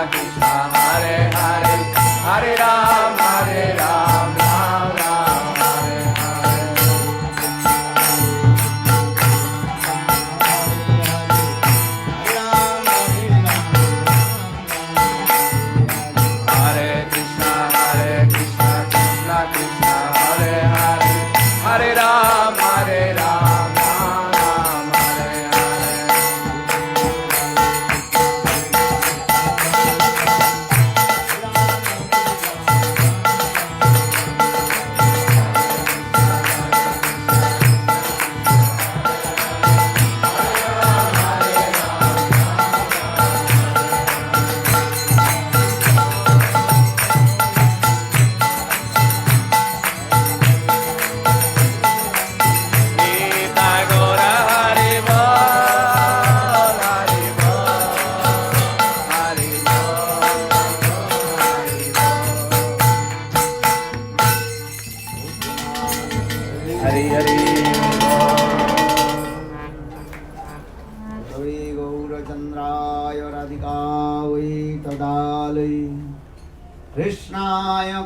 Krishna Hare Hare Hare Ram Ram Ram Hare Hare Hare Krishna Krishna Krishna Hare Hare Hare Ram Ram Ram Hare Hare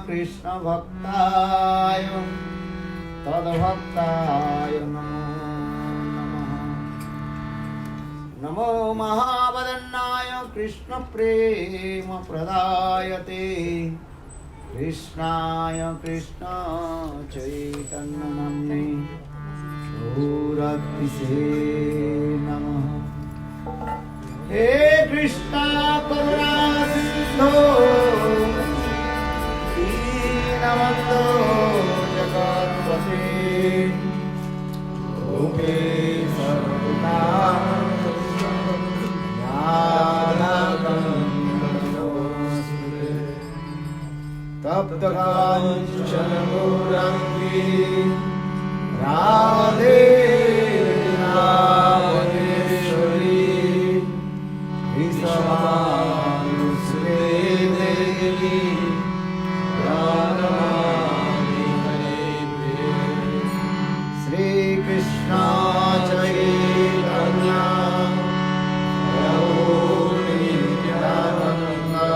Krishna Bhaktaya Tadbhaktaya Namo Mahavadannaya Krishna Prema Pradayate Krishnaya Krishna Chaitanya Namne Suratise Namaha Hey Krishna Karuna Sindhu Dinamando Jagatpate Rupe Sarvata Jnanakam Tapta Kanchana Gaurangi Radhe Radheshwari Vishwanusre Devi Radhamani Hare Shri Krishna Chaitanya Prabhu Nityananda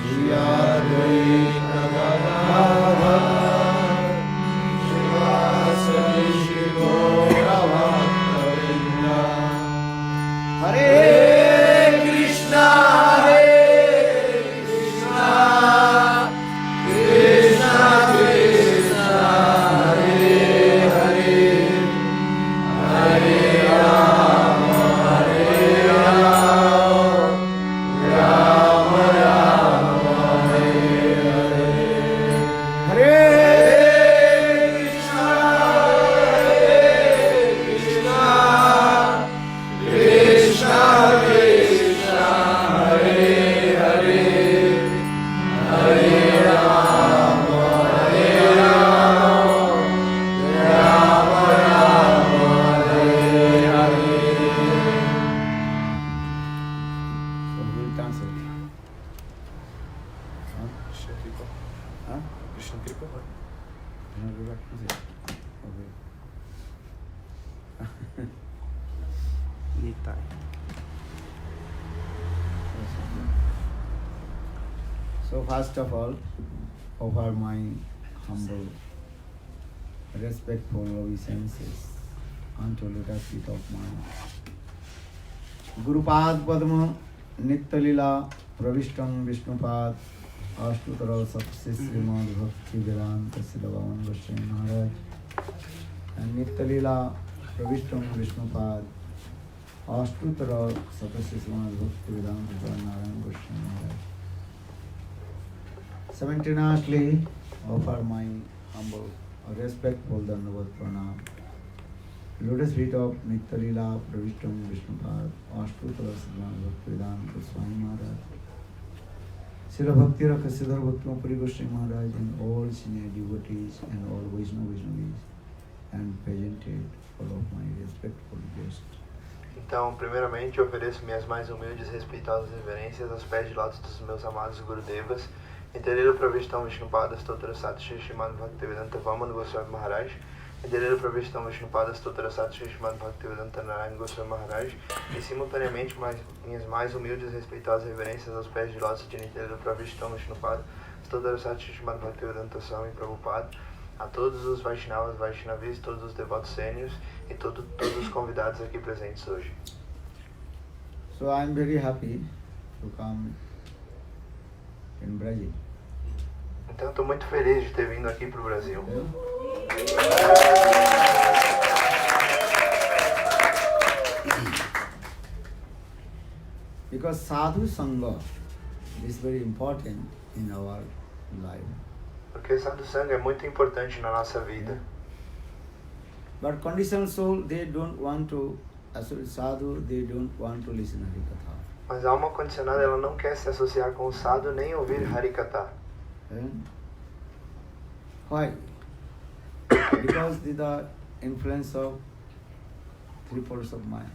Shri Advaita Gadadhar Srivasadi Shri Gaura Bhakta-vrinda Hare Krishna Krishna Krishna Hare Hare Hare Rama Rama Rama Hare Hare Hare Krishna Krishna Krishna Krishna Hare Hare Hare Rama Rama Rama Hare Hare. So we'll translate. Krishna Kripa. Huh? Krishna Kripa. No, go back to it. Okay. Gita. So first of all, offer my humble, respectful obeisances unto lotus feet of my Gurupad Padma Nitya Lila Pravishtam Vishnupad Ashtutara Sapsi Srimad Bhakti Vedanta Siddhavaman Goswami Maharaj and Nitya Lila Pravishtam Vishnupad Ashtutara Sapsi Srimad Bhakti Vedanta Narayan Goswami Maharaj. Simultaneously offer my humble, respectful Dandavat Pranam. Lotus feet of Nitya Lila Pravishtam Vishnupad Ashtutara Srimad Bhakti Vedanta Swami Maharaj. Srila Bhakti Rakhasidhar Bhakti Goswami Maharaj and all senior devotees and all Vaishnavis and presented all of my respectful guests. Então, primeiramente, eu ofereço minhas mais humildes e respeitosas reverências aos pés de lótus dos meus amados Gurudevas, Nitya Lila Pravishtam Vishnupada Stotra Sat Shri Srimad Bhaktivedanta Vaman Goswami Maharaj, Nityananda Prabhu Vishnupada Stotra Sati Srimad Bhaktivedanta Narayana Goswami Maharaj, e simultaneamente minhas mais humildes e respeitosas reverências aos pés de lótus de Nityananda Prabhu Vishnupada Stotra Sati Srimad Bhaktivedanta Swami Prabhupada, a todos os Vaishnavas, Vaishnavis, todos os devotos sênios e todos os convidados aqui presentes hoje. So I am very happy to come in Brazil. Então estou muito feliz de ter vindo aqui para o Brasil. Because sadhu sangha is very important in our life. Porque sadhu sangha é muito importante na nossa vida. But conditioned soul, they don't want to, actually sadhu, they don't want to listen to Harikatha. Mas a alma condicionada, ela não quer se associar com o sadhu nem ouvir Harikatha. Why? Because the influence of three forces of Maya.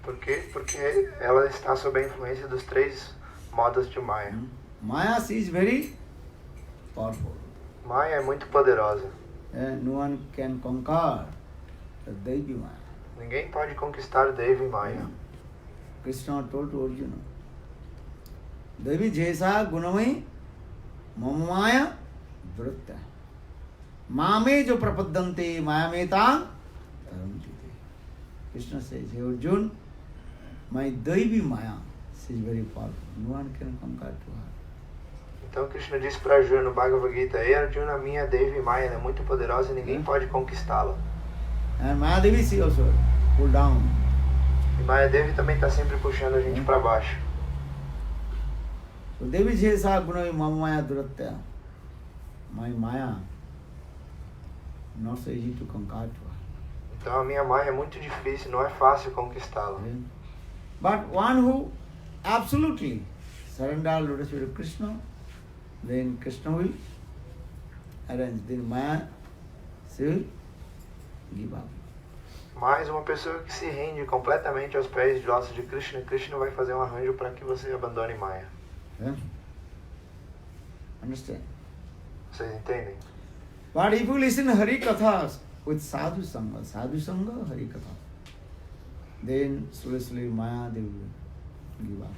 Por quê? Porque ela está sob a influência dos três modos de Maya. Maya, she is very powerful. Maya é muito poderosa. No one can conquer the Devi Maya. Ninguém pode conquistar Devi Maya. Krishna told to Arjuna, Devi Jesa Gunamai Mamaya Dhrutya Mame jo prapaddante Mayameta Taramjite. Krishna says, hey Arjuna, my Devi Maya, she is very powerful. No one can conquer to her. Então Krishna disse para Arjuna no Bhagavad Gita, ei Arjuna, minha Devi Maya é muito poderosa e ninguém pode conquistá-la. And Maya Devi, she also pull down. E Maya Devi também está sempre puxando a gente para baixo. So Devi Jesa Gunamai Mamaya Dhrutya, my Maya, not so easy to conquer to her. Então a minha Maya é muito difícil, não é fácil conquistá-la. But one who absolutely surrender lotus feet to Krishna, then Krishna will arrange. Then Maya, she will give up. Mas uma pessoa que se rende completamente aos pés de lótus de Krishna, Krishna vai fazer um arranjo para que você abandone Maya. Understand? Vocês entendem? But if you listen Hari Kathas with Sadhu Sangha, Hari Katha, then slowly Maya, they will give up.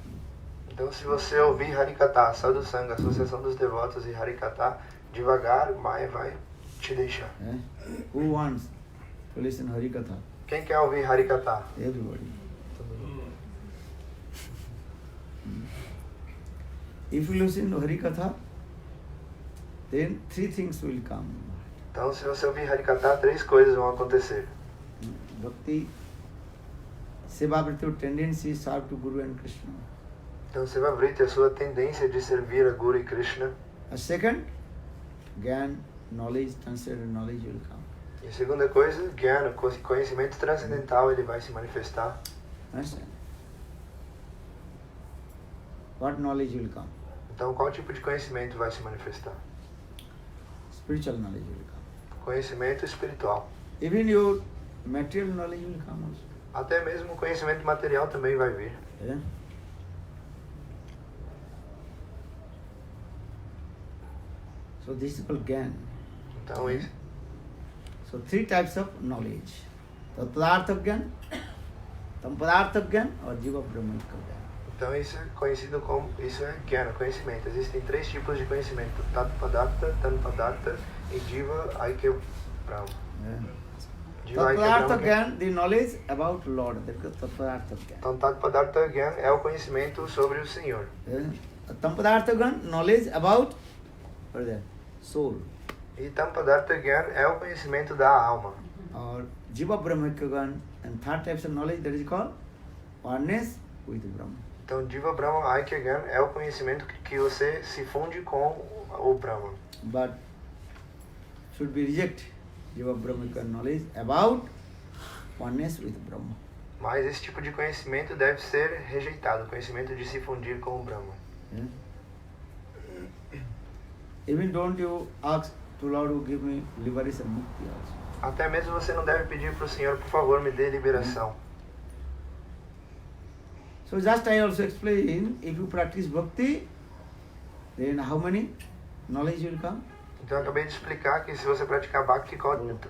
Então se você ouvir Harikatha, Sadhu Sangha, Associação dos Devotos e Harikatha, devagar Maya vai te deixar. Who wants to listen Hari Katha? Quem quer ouvir Harikatha? Everybody. If you listen to Hari Katha, then three things will come. Então se você ouvir Harikatha, três coisas vão acontecer. Bhakti, Seva Vritti, tendency serve to Guru and Krishna. Então Seva Vritti é a sua tendência de servir a Guru e Krishna. A second, Gyan, knowledge, transcendental knowledge will come. E a segunda coisa, Gyana, conhecimento transcendental, ele vai se manifestar. Understand? What knowledge will come? Então qual tipo de conhecimento vai se manifestar? Spiritual knowledge will come. Conhecimento espiritual. Even your material knowledge will come also. Até mesmo o conhecimento material também vai vir. So this is called Gyan. Então isso. So three types of knowledge. Tattvadartha Gyan, Tampadartha Gyan or Jiva Brahmaika Gyan. Então isso é conhecido como, isso é Gyana, conhecimento. Existem três tipos de conhecimento: Tatpadartha, Tanpadartha e Jiva Aikya Brahma. Jiva Aikya Tattvadartha Brahma. Gyan, the knowledge about Lord. That is Tattvadartha Gyan. Então Tatpadartha Gyan é o conhecimento sobre o Senhor. Tampadartha Gyan, knowledge about what is that? Soul. E Tampadartha Gyan é o conhecimento da alma. Or Jiva Brahmaika Gyan, and third types of knowledge that is called oneness with Brahma. Então Jiva Brahma Aikya Gyan é o conhecimento que você se funde com o Brahma. But should be reject Jiva Brahmika knowledge about oneness with Brahma. Mas esse tipo de conhecimento deve ser rejeitado, o conhecimento de se fundir com o Brahma. Even don't you ask to Lord to give me liberation mukti also. Até mesmo você não deve pedir para o Senhor, por favor, me dê liberação. So just I also explain, if you practice bhakti, then how many knowledge will come? Então eu acabei de explicar que se você praticar Bhakti,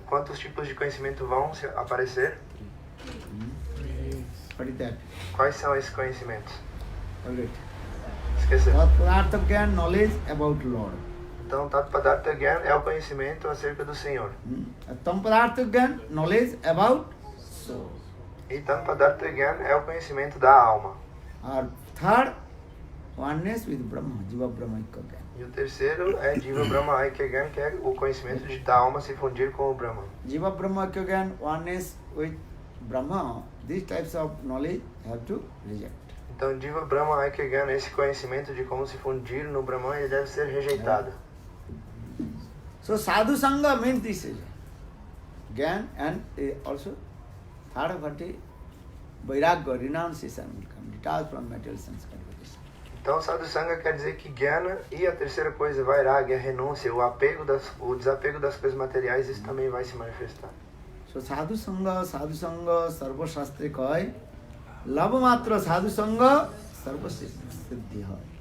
quantos tipos de conhecimento vão aparecer? What is that? Quais são esses conhecimentos? Alright. Esqueceu. Tatpadartha Gyan, knowledge about Lord. Então, Tatpadartha Gyan é o conhecimento acerca do Senhor. Tampadartha Gyan, knowledge about soul. E Tatpadartha Gyan é o conhecimento da alma. Our third, oneness with Brahma, Jiva Brahma Aikya Gyan. E o terceiro é Jiva Brahma Aikya Gyan, que é o conhecimento da alma se fundir com o Brahma. Jiva Brahma Aikya Gyan, oneness with Brahma, these types of knowledge have to reject. Então, Jiva Brahma Aikya Gyan, esse conhecimento de como se fundir no Brahman, ele deve ser rejeitado. So sadhu sangha means this is Gyan and also third bhakti, vairagya, renunciation will come, detached from material sense gratification. Então, sadhu sangha quer dizer que Gyana e a terceira coisa, vairagya, a renúncia, o desapego das coisas materiais, isso também vai se manifestar. So sadhu sangha, sarva shastre kai, lava matra sadhu sangha, sarva siddhi hai.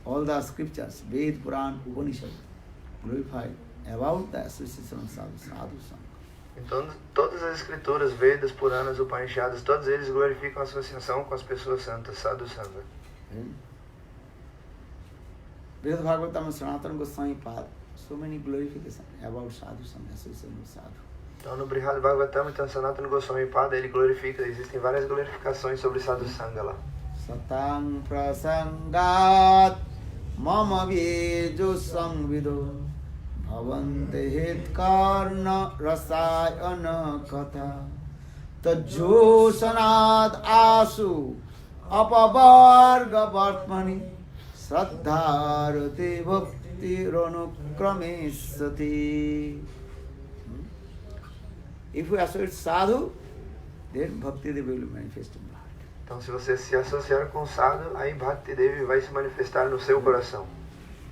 All the scriptures, Ved, Puran, Upanishad, glorify about the association of sadhu sangha. Então, todas as escrituras, Vedas, Puranas, Upanishads, todos eles glorificam a associação com as pessoas santas, sadhu sangha. Brihad Bhagavatam, Sanatana Goswami Pad, so many glorifications about sadhu sangha, association with sadhu. Então, no Brihad Bhagavatam, então, Sanatana Goswami Pada, ele glorifica, existem várias glorificações sobre sadhu sangha lá. Satang prasangat mama vijo samvido bhavante hitkarna rasayana katha tajjo sanad asu apavarga vartmani sraddharate bhakti ranukramesati. If we associate sadhu, then bhakti they will manifest in life. Então, se você se associar com o sadhu, aí Bhakti Devi vai se manifestar no seu coração.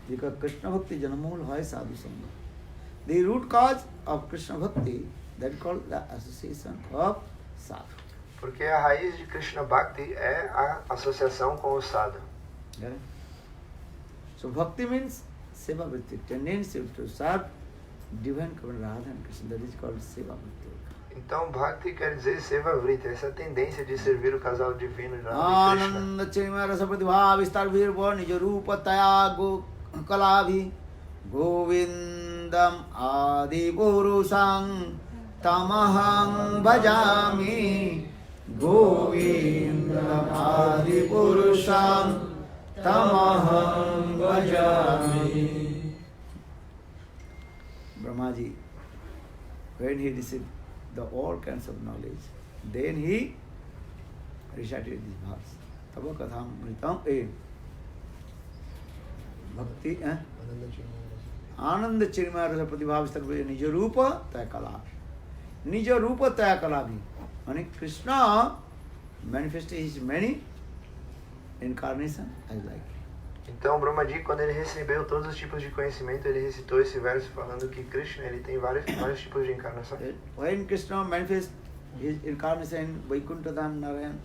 Because Krishna Bhakti Janamul Hai Sadhu Sangha. The root cause of Krishna Bhakti, that is called the association of sadhu. Porque a raiz de Krishna Bhakti é a associação com o sadhu. Yeah. So Bhakti means Seva Vritti, tendency to serve divine command Radha and Krishna. That is called Seva Vritti. Então, Bhakti quer dizer Seva Vritti, essa tendência de servir o casal divino de Radha e Krishna. Ananda Chima Rasapati Bhav Vistar Virva Nija Rupa Taya Kalavhi Govindam Adi Purusang Tamahang Bhajami Govindam Adi Purusang Tamahang Bhajami. Brahmaji, when he received the all kinds of knowledge, then he recited this verse. Tava katham mritam bhakti Ananda Chirmaya Rasa Pratibhavistak Nija Rupa Tayakala. Nija Rupa Tayakala. And Krishna manifested his many incarnations as like. Então, Brahmaji, quando ele recebeu todos os tipos de conhecimento, ele recitou esse verso falando que Krishna ele tem vários tipos de encarnação. When Krishna manifests his incarnation in Vaikuntha Dham Narayana.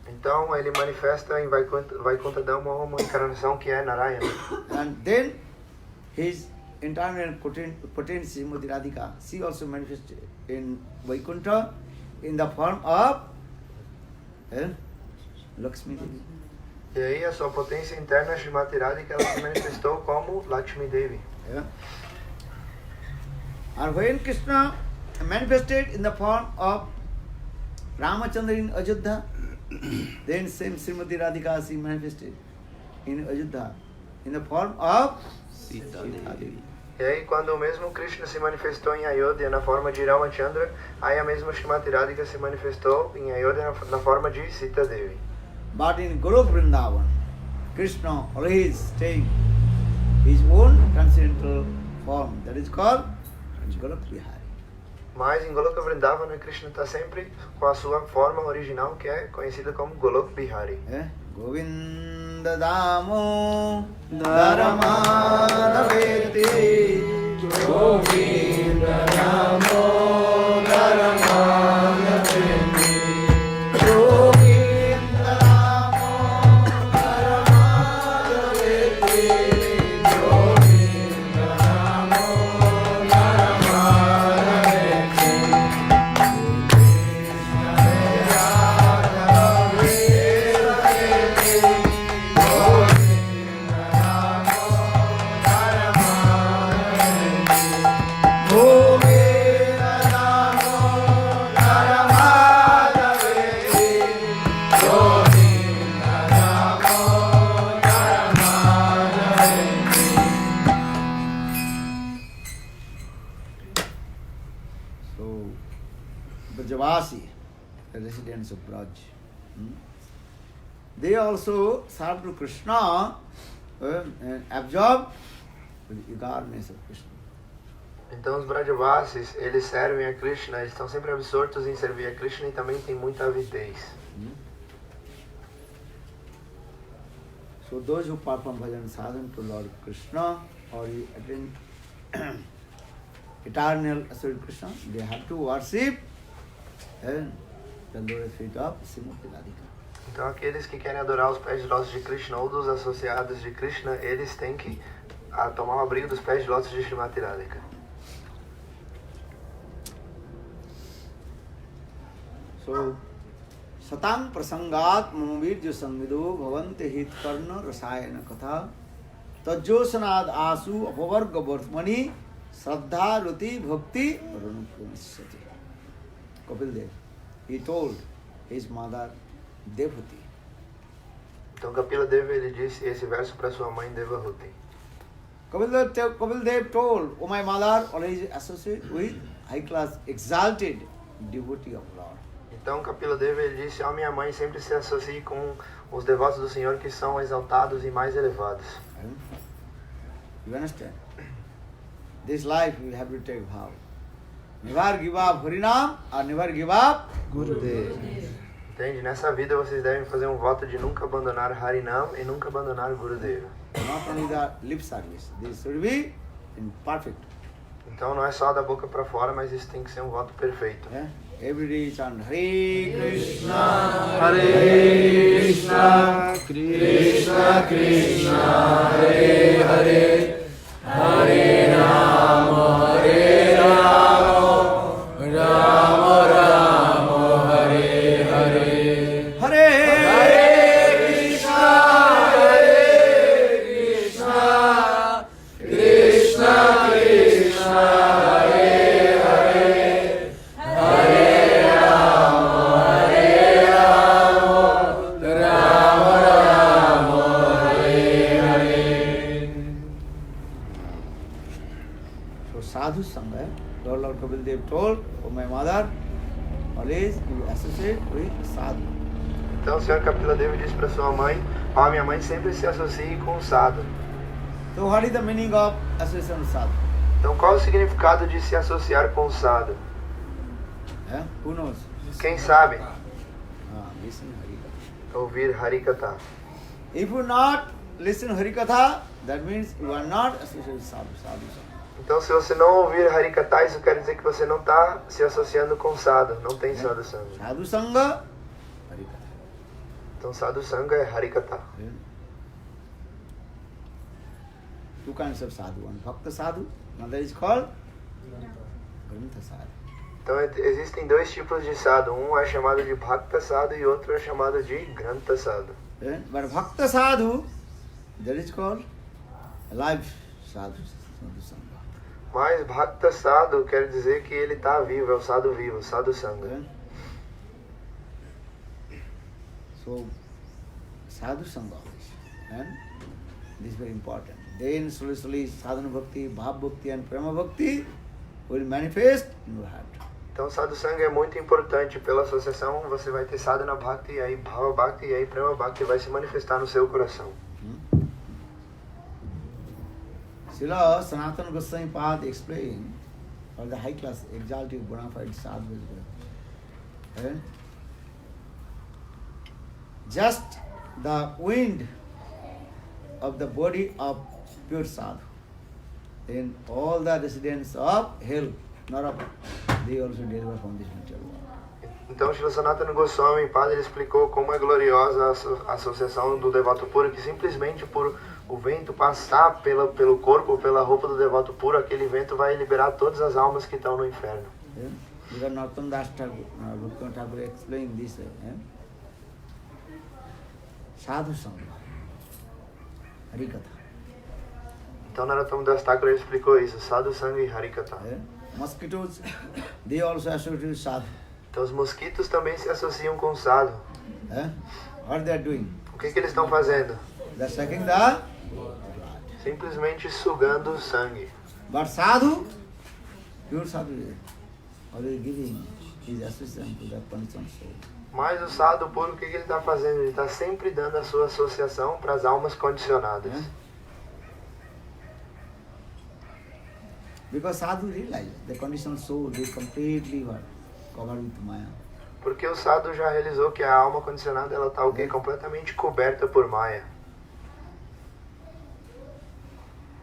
Então, ele manifesta em Vaikuntha Dham uma encarnação que é Narayana. And then his internal potency, Srimati Radhika, she also manifested in Vaikuntha in the form of Lakshmi Devi. E aí a sua potência interna, Srimati Radhika, ela se manifestou como Lakshmi Devi. Yeah. And when Krishna manifested in the form of Ramachandra in Ajodha, then same Srimati Radhika she manifested in Ajodha in the form of Sita Devi. E aí quando o mesmo Krishna se manifestou em Ayodhya na forma de Ramachandra, aí a mesma Srimati Radhika se manifestou em Ayodhya na forma de Sita Devi. But in Golok Vrindavan, Krishna always takes his own transcendental form, that is called Golok Vihari. Mas em Goloka Vrindavana, Krishna está sempre com a sua forma original, que é conhecida como Golok Bihari. Govinda Damo Dharamadaveti Govinda Damo Dharamadaveti Govinda Damo Dharamadaveti the residents of Braj. They also serve to Krishna and absorb the eagerness of Krishna. Então os Brajavasis, eles servem a Krishna, eles estão sempre absortos em servir a Krishna e também têm muita avidez. So those who perform bhajan sadhana to Lord Krishna or attain eternal assured Krishna, they have to worship and the lotus feet of Srimati Radhika. Então aqueles que querem adorar os pés de lótus de Krishna ou dos associados de Krishna, eles têm que tomar o abrigo dos pés de lótus de Srimati Radhika. So, Satang prasangat manovirjo samvido bhavante hit karna rasayana katha tajjosanad asu apavarga vartmani Shraddha Ruti Bhakti Ranukramisati. Kapil Dev, he told his mother Devahuti. Então Kapila Deva, ele disse esse verso para sua mãe Devahuti. Kapil Dev told, "O my mother, always associate with high class exalted devotee of Lord." Então Kapila Deva, ele disse, ó minha mãe, sempre se associe com os devotos do Senhor que são exaltados e mais elevados. You understand? This life we have to take vow. Never give up Harinam or never give up Gurudev. Entende? Nessa vida vocês devem fazer um voto de nunca abandonar Harinam e nunca abandonar Gurudeva. Not only the lip service, this should be in perfect. Então não é só da boca para fora, mas isso tem que ser um voto perfeito. Every day chant Hare Krishna, Hare Krishna, Krishna Krishna, Hare Hare, Hare Rama, Hare Rama, Rama Rama, Hare Hare, Hare Krishna, Hare Krishna, Krishna Krishna, Hare Hare, Hare Rama, Hare Rama, Rama Rama, Hare Hare. So sadhu sangha, Lord Kapil Dev told, "Oh my mother, always you associate with sadhu." Então o Senhor Kapila Deva disse para sua mãe, ó minha mãe, sempre se associe com o sadhu. So what is the meaning of association with sadhu? Então qual o significado de se associar com o sadhu? Who knows? Quem sabe? Listen Harikatha. Ouvir Harikatha. If you not listen Harikatha, that means you are not associated with sadhu sangha. Então se você não ouvir Harikatha, isso quer dizer que você não está se associando com sadhu, não tem sadhu sangha. Sadhu sangha, Harikatha. Então sadhu sangha é Harikatha. Two kinds of sadhu. One bhakta sadhu, another is called Grantha sadhu. Então existem dois tipos de sadhu, um é chamado de Bhakta sadhu e outro é chamado de Grantha sadhu. But bhakta sadhu, that is called alive sadhu, sadhu sangha. Mas Bhakta sadhu quer dizer que ele está vivo, é o sadhu vivo, sadhu sangha. So, sadhu sangha, and this is very important. Then slowly sadhana bhakti, bhav bhakti and prema bhakti will manifest in your heart. Então sadhu sangha é muito importante. Pela associação você vai ter sadhana bhakti, e aí bhava bhakti, e aí prema bhakti vai se manifestar no seu coração. Srila Sanatana Goswami Pad explained for the high class exalted bona fide sadhu as well. Just the wind of the body of pure sadhu, then all the residents of hell, Naraka, they also deliver from this material world. Então Srila Sanatana Goswami Padre ele explicou como é gloriosa a associação do devoto puro, que simplesmente por o vento passar pelo corpo, pela roupa do devoto puro, aquele vento vai liberar todas as almas que estão no inferno. Even Narottam Das Thakur explained this. Sadhu Sangha, Harikatha. Então Narottam Das Thakur explicou isso, Sadhu Sangha e Harikatha. Mosquitoes, they also associate with sadhu. Então os mosquitos também se associam com o sadhu. What they are doing? O que eles estão fazendo? They are sucking the Simplesmente sugando o sangue. but sadhu, pure sadhu, always giving his association to the conditioned soul. Mas o sadhu puro, o que ele está fazendo? Ele está sempre dando a sua associação para as almas condicionadas. Yeah? Because sadhu realized the conditioned soul is completely what? Covered with Maya. Porque o sadhu já realizou que a alma condicionada ela está completamente coberta por Maya.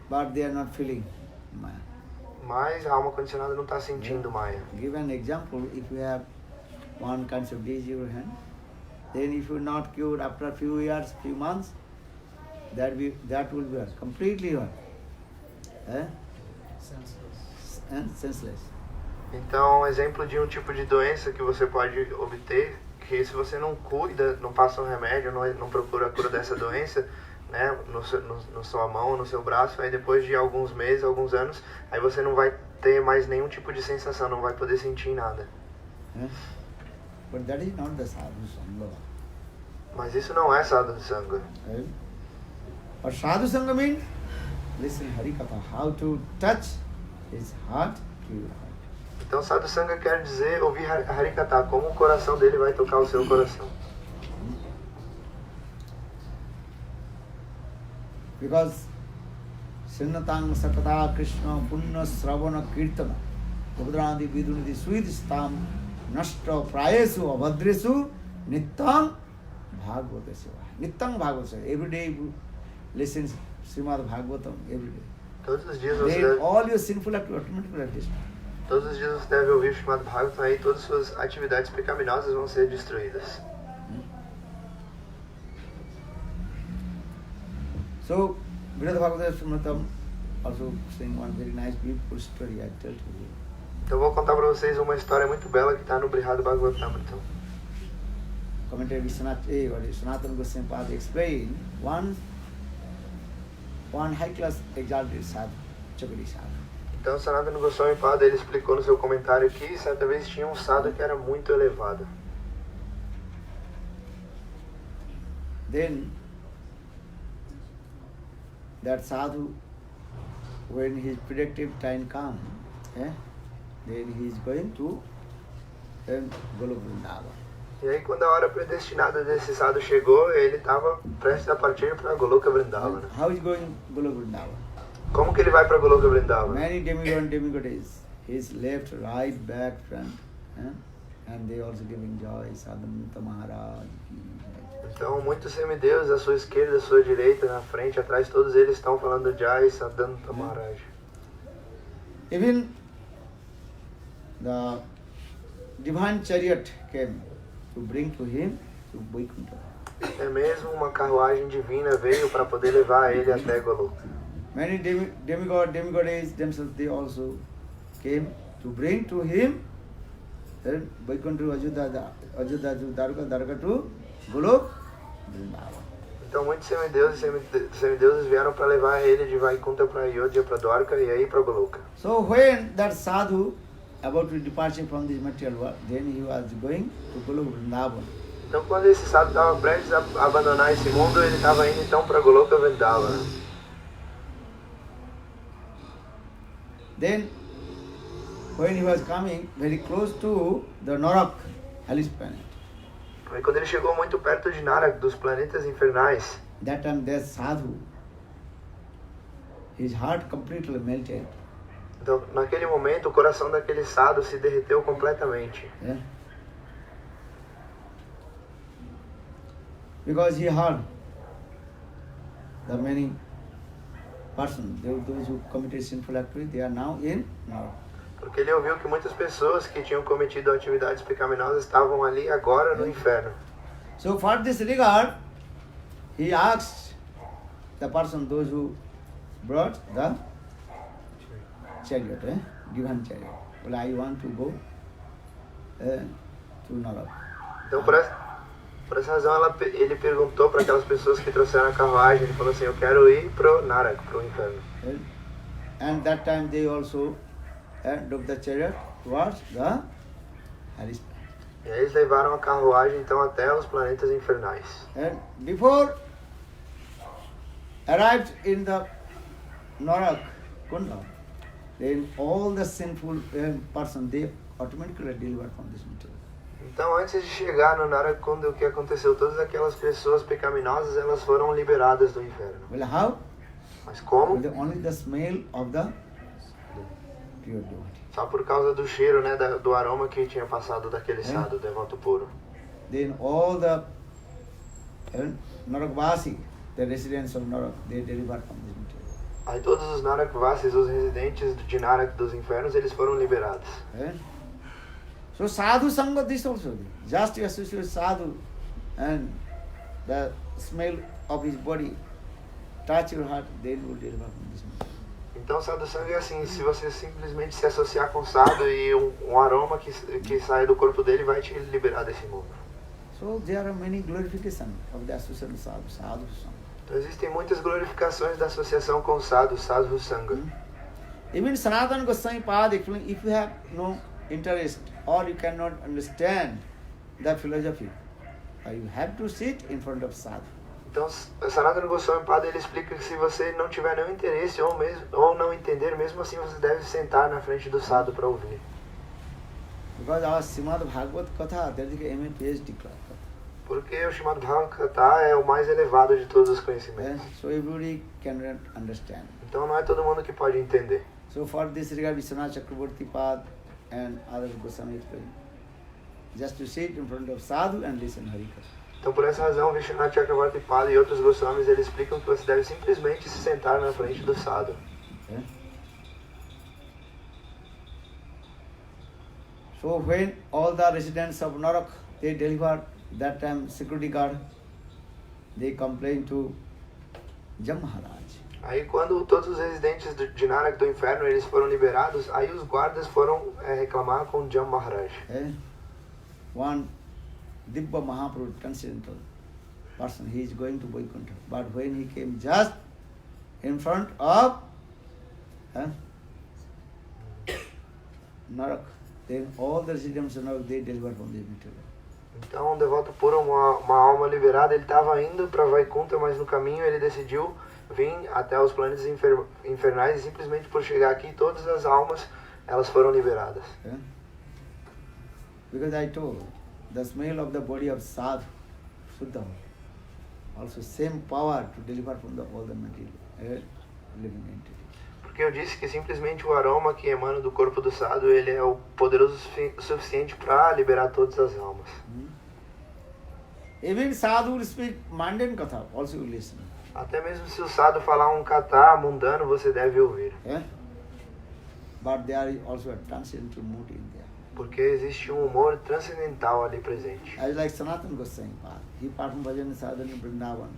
But they are not feeling Maya. Mas a alma condicionada não está sentindo Maya. Give an example, if you have one kind of disease in your hand, then if you not cured after a few years, few months, that will be what? Completely what? And senseless. Então, um exemplo de um tipo de doença que você pode obter, que se você não cuida, não passa um remédio, não procura a cura dessa doença, né, no sua mão, no seu braço, aí depois de alguns meses, alguns anos, aí você não vai ter mais nenhum tipo de sensação, não vai poder sentir nada. But that is not the sadhu sangha. Mas isso não é sadhu sangha. But sadhu sangha means listen Harikatha, how to touch his heart to your heart. Então sadhu sangha quer dizer ouvir Harikatha, como o coração dele vai tocar o seu coração. Because Sinnatang Sakata Krishna Punna Sravana Kirtana Ubhadrandi Viduniti Sweetistam Nashta Prayesu Abhadresu Nittang Bhagavata Seva. Nittang Bhagavata Seva. Every day you listen Srimad Bhagavatam every day. Todos os dias você Then deve, all your sinful activities automatically are destroyed. todos os dias você deve ouvir o Srimad Bhagavatam, aí todas as suas atividades pecaminosas vão ser destruídas. So, Brihad Bhagavata Srimadatam also saying one very nice beautiful story I tell to you. Então vou contar para vocês uma história muito bela que está no Brihad Bhagavatamrita. Commentator Sanatana Goswami Pada explained one high class exalted sadhu, Chakri sadhu. Então Sanatana Goswami Pada ele explicou no seu comentário que certa vez tinha um sadhu que era muito elevado. Then that sadhu, when his predictive time comes, then he is going to Golok Vrindavan. E aí quando a hora predestinada desse sadhu chegou, ele estava prestes a partir para Goloka Vrindavana. How is going Golok Vrindavan? Como que ele vai para Goloka Vrindavana? Many demigods, his left, right, back, front, and they also giving joy. Sadhananta Maharaj. Então muitos semideuses à sua esquerda, à sua direita, na frente, atrás, todos eles estão falando Jai Sadhananta Maharaj. Even the divine chariot came to bring to him to Vaikuntha. É mesmo uma carruagem divina veio para poder levar ele até Goloka. Many demigods themselves, they also came to bring to him Vaikuntha Ajudha Dwarka to Golok Vrindavan. Então muitos semideuses vieram para levar ele de Vaikuntha para Ayodhya, para Dwarka e aí para Goloka. So when that sadhu about to departure from this material world, then he was going to Golok Vrindavan. Então quando esse sadhu estava prestes a abandonar esse mundo, ele estava indo então para Goloka Vrindavana. Then when he was coming very close to the Narak, hellish planet, E quando ele chegou muito perto de Narak, dos planetas infernais, that time that sadhu, his heart completely melted. então naquele momento o coração daquele sadhu se derreteu completamente. Yeah? Because he heard the many persons, those who committed sinful activity, they are now in Narak. Porque ele ouviu que muitas pessoas que tinham cometido atividades pecaminosas estavam ali agora no inferno. So for this regard, he asked the person, those who brought the chariot, given chariot. Well, I want to go to Narak. Então por essa razão ele perguntou para aquelas pessoas que trouxeram a carruagem, ele falou assim, eu quero ir pro Narak, pro inferno. And that time they also took the chariot towards the hellish. E aí eles levaram a carruagem então até os planetas infernais. And before arrived in the Narak Kunda, then all the sinful person, they automatically delivered from this material. Então, antes de chegar no Naraka Kunda, o que aconteceu? Todas aquelas pessoas pecaminosas, elas foram liberadas do inferno. Well, how? Mas como? With only the smell of the pure devotee. Só por causa do cheiro, né, do aroma que tinha passado daquele sadhu, devoto puro. Then all the Narakvasi, the residents of Narak, they delivered from this material. Aí todos os Narakvasis, os residentes de Narak dos infernos, eles foram liberados. So sadhu sangha this also. Just you associate sadhu and the smell of his body touch your heart, then you will deliver from this material. Então, sadhu sangha é assim, se você simplesmente se associar com sadhu e um aroma que sai do corpo dele vai te liberar desse mundo. So there are many glorifications of the association of sadhu, sadhu sangha. Então, existem muitas glorificações da associação com sadhu, sadhu sangha. Even Sanatana Goswami Pad explains, if you have no interest or you cannot understand the philosophy, you have to sit in front of sadhu. Então, Sanatana Goswami Pada, ele explica que se você não tiver nenhum interesse ou não entender, mesmo assim você deve sentar na frente do sadhu para ouvir. Because our Srimad Bhagavad Katha, there is a MA PhD class. Porque o Srimad Bhagavatam é o mais elevado de todos os conhecimentos. So everybody can understand. Então não é todo mundo que pode entender. So for this regard, Vishwanath Chakravarti Pad and other Goswami explain, just to sit in front of sadhu and listen Harikatha. Então por essa razão, Vishwanath Chakravarti Pada e outros Goswamis, eles explicam que você deve simplesmente se sentar na frente do sadhu. So when all the residents of Narak, they delivered, that time security guard, they complained to Jam Maharaj. Aí quando todos os residentes de Narak do inferno, eles foram liberados, aí os guardas foram reclamar com Jam Maharaj. One Dibba Mahaprabhu, transcendental person, he is going to Vaikuntha. But when he came just in front of Narak, then all the residents of Narak, they delivered from this material. Então, um devoto puro, uma alma liberada, ele estava indo para Vaikuntha, mas no caminho ele decidiu vir até os planetas infernais e simplesmente por chegar aqui, todas as almas, elas foram liberadas. Because I told, the smell of the body of sadhu, Shuddha, also same power to deliver from all the material, living entity. Porque eu disse que simplesmente o aroma que emana do corpo do sadhu, ele é o poderoso suficiente para liberar todas as almas. Even sadhu will speak mundane katha, also you listen. Até mesmo se o sadhu falar um kata mundano, você deve ouvir. But there is also a transcendental mood in there. Porque existe humor transcendental ali presente. As like Sanatana Goswami Pad, he performed bhajan sadhana in Vrindavan.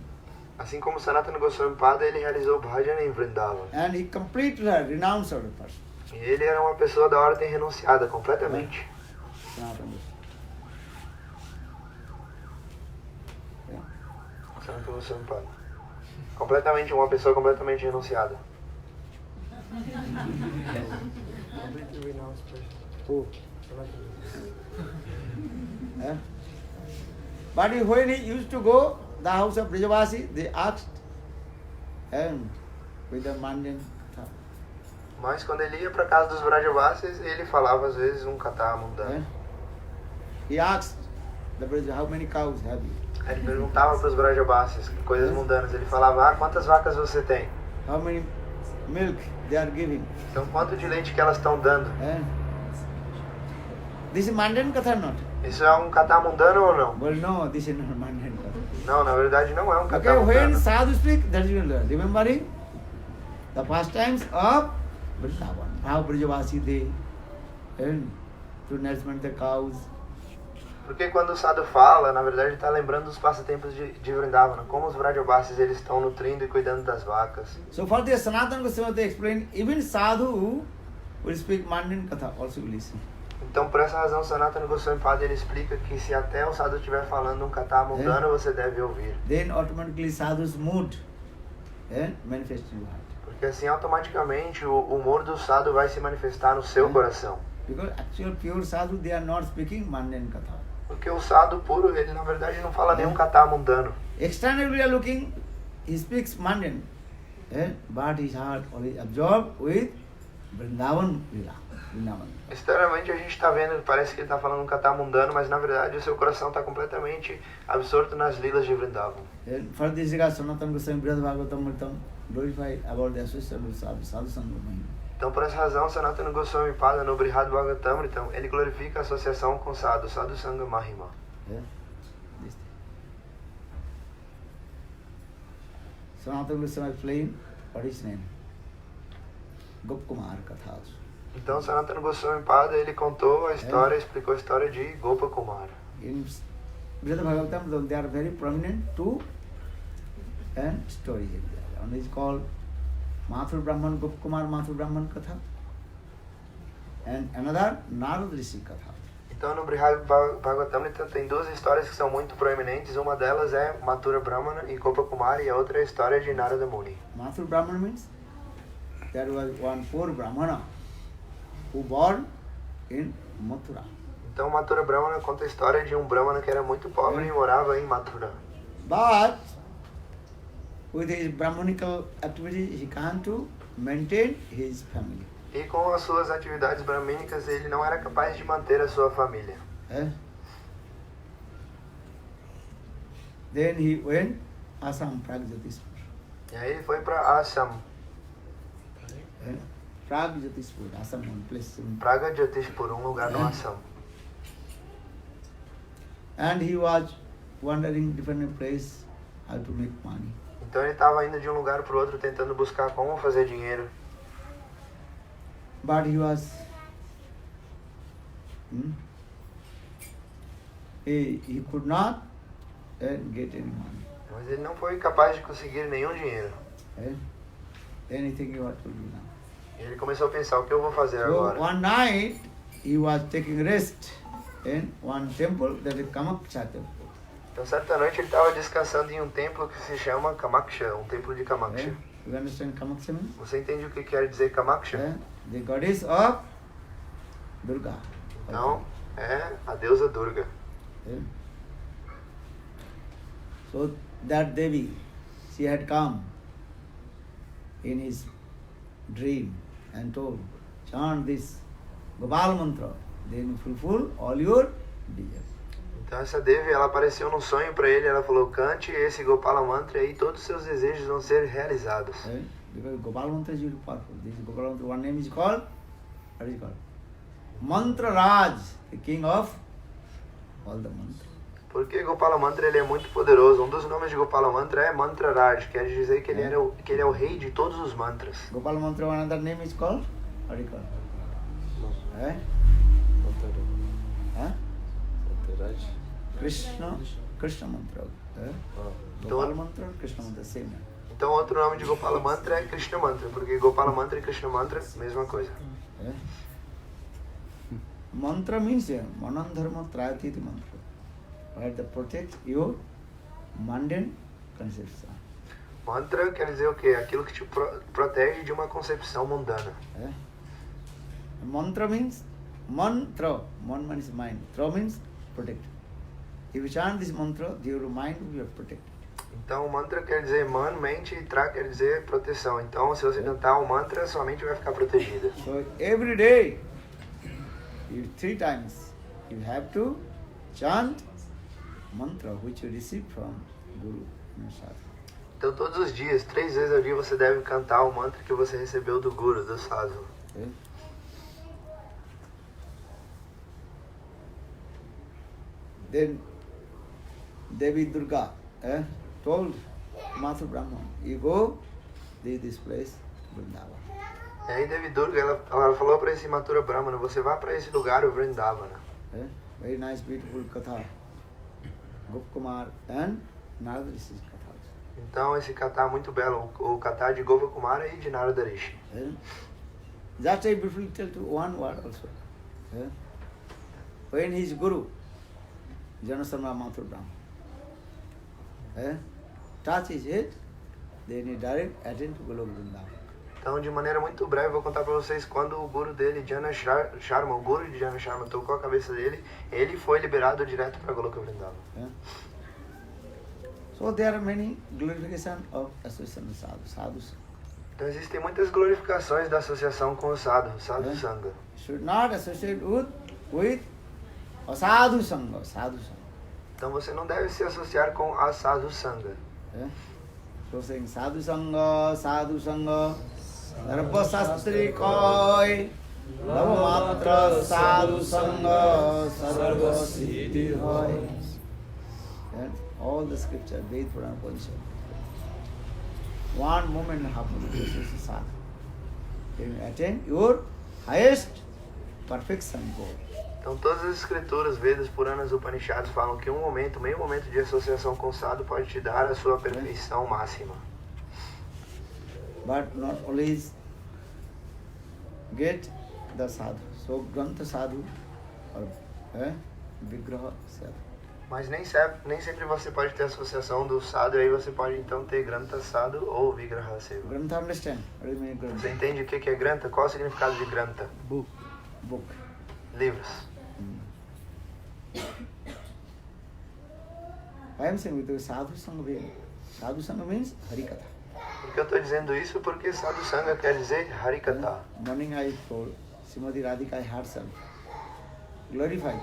Assim como Sanatana Goswami Pada, ele realizou bhajan em Vrindavan. And he completely renounced the person. E ele era uma pessoa da ordem renunciada completamente. Sanatana Goswami Pada. Completamente, uma pessoa completamente renunciada. Who? But when he used to go the house of Brijavasi, they asked and with the mundane katha. Mas quando ele ia para casa dos Brajavasis, ele falava às vezes um kata mundano. He asked the Braj, how many cows have you? Ele perguntava para os Brajavasis coisas mundanas. Ele falava, quantas vacas você tem? How many milk they are giving? Então, quanto de leite que elas estão dando? This is mundane katha or not? Isso é um kata mundano ou não? Well, no, this is not mundane katha. Não, na verdade não é um kata Okay, when mundano. sadhu speak, that is remembering the pastimes of Vrindavan. How Brijavasi they to nourishment the cows. Porque quando o sadhu fala, na verdade está lembrando dos passatempos de Vrindavana, como os Vrajavasis eles estão nutrindo e cuidando das vacas. So for the Sanatana Goswami they explain, even sadhu will speak mundane katha, also will listen. Então, por essa razão, Sanatana Goswami Pada ele explica que se até o sadhu estiver falando um kata mundano, você deve ouvir. Then automatically sadhu's mood manifests in your heart. Porque assim, automaticamente, o humor do sadhu vai se manifestar no seu coração. Because actual pure sadhu, they are not speaking mundane katha. Porque o sadhu puro, ele na verdade não fala nenhum kata mundano. Externally we are looking, he speaks mundane, but his heart always absorbed with Vrindavan Lila. Externamente a gente está vendo, parece que ele está falando um kata mundano, mas na verdade o seu coração está completamente absorto nas lilas de Vrindavan. And for this regard, Sanatana Goswami Brihad Bhagavatamrita glorified about the association of sadhu sangha mahima. Então por essa razão, Sanatana Goswami Pada no Brihad Bhagavatamrita, ele glorifica a associação com sadhu sangha mahima. Yeah? This thing. Sanatana Goswami explained what is name. Gopkumar Kathas. Então Sanatana Goswami Pada, ele contou a história, explicou a história de Gopa Kumar. In Brihad Bhagavatam, they are very prominent two stories. One is called Mathur Brahman, Gopkumar Mathur Brahman Katha, and another Narad Rishi Katha. Então no Brihad Bhagavatamrita tem duas histórias que são muito proeminentes. Uma delas é Mathura Brahmana e Gopa Kumar, e a outra é a história de Narada Muni. Mathur Brahman means there was one poor Brahmana who born in Mathura. Então Mathura Brahmana conta a história de um Brahmana que era muito pobre e morava em Mathura. But with his Brahmanical activity, he can't to maintain his family. E com as suas atividades brahmínicas, ele não era capaz de manter a sua família. Then he went Assam Pragjyotispur. E aí ele foi para Assam, Pragjyotispur, Assam, one place in Praga Jyotishpur, um lugar no Assam. and he was wandering different place how to make money. Então ele estava indo de um lugar para o outro tentando buscar como fazer dinheiro. But he was he could not get any money. Mas ele não foi capaz de conseguir nenhum dinheiro. Anything what to do now. E ele começou a pensar, o que eu vou fazer So agora? one night he was taking rest in one temple that is Kamaksha temple. Então certa noite ele estava descansando em um templo que se chama Kamaksha, um templo de Kamaksha. You understand Kamaksha means? Você entende o que quer dizer Kamaksha? The goddess of Durga. Então, é a deusa Durga. So that Devi, she had come in his dream and told, chant this Gopal mantra, then fulfill all your desires. Então essa Devi, ela apareceu num sonho para ele, ela falou, cante esse Gopala Mantra e aí todos os seus desejos vão ser realizados. Because Gopal mantra is very powerful. This Gopal mantra, one name is called, what is it called? Mantra Raj, the king of all the mantras. Porque Gopala Mantra ele é muito poderoso. Um dos nomes de Gopala Mantra é Mantra Raj, quer dizer que ele é o rei de todos os mantras. Gopal mantra, one other name is called, what is it called? Krishna mantra. Gopal mantra, Krishna mantra, same. Então outro nome de Gopala Mantra é Krishna Mantra, porque Gopala Mantra e Krishna Mantra, mesma coisa. Mantra means Manandharma Trayatiti mantra. Where to protect your mundane conception. Mantra quer dizer o quê? Aquilo que te protege de uma concepção mundana. Mantra means mantra. Man means mind. Tra means protect. If you chant this mantra, your mind will be protected. Então mantra quer dizer man, mente, e tra quer dizer proteção. Então se você cantar um mantra, sua mente vai ficar protegida. So every day, 3 times, you have to chant mantra which you receive from Guru Sadhu. Então todos os dias, 3 vezes ao dia, você deve cantar o mantra que você recebeu do Guru, do Sadhu. Then Devi Durga told Mathur Brahman, you go this place, Vrindavan. E aí Devi Durga, ela falou para esse Mathura Brahmana, você vá para esse lugar, o Vrindavana. Very nice, beautiful katha. Gopkumar and Narada Rishi katha. Então esse katha muito belo, o katha de Gopa Kumara e de Narada Rishi. Just I briefly tell you one word also. When his guru, Janasarma Mathur Brahman, touch his head, then he direct attend to Golok Vrindavan. Então, de maneira muito breve, eu vou contar para vocês quando o guru dele, Jana Sharma, o guru de Jana Sharma, tocou a cabeça dele, ele foi liberado direto para Goloka Vrindavan. So there are many glorification of association of sadhus. Então existem muitas glorificações da associação com o sadhu sangha. Should not associate with sadhu sangha. Então você não deve se associar com a sadhu sangha. So saying sadhu sangha, sarva sastri koi, lava matra sadhu sangha, sarva siddhi hoy. All the scripture, Ved, Purana, Upanishad. One moment happen, this is sadhu. Can you attain your highest perfection goal? Então todas as escrituras, Vedas, Puranas, Upanishads falam que meio momento de associação com o sadhu pode te dar a sua perfeição máxima. But not always get the sadhu. So Grantha sadhu or Vigraha sadhu. Mas nem sempre você pode ter associação do sadhu, e aí você pode então ter Grantha sadhu ou Vigraha sadhu. Grantha, understand? What do you mean Grantha? Você entende o que é Grantha? Qual é o significado de Grantha? Book. Livros. I am saying with the sadhu sangha. Sadhu sangha means Harikatha. Por que eu estou dizendo isso? Porque sadhu sangha quer dizer Harikatha. Morning I told Srimati Radhika herself glorified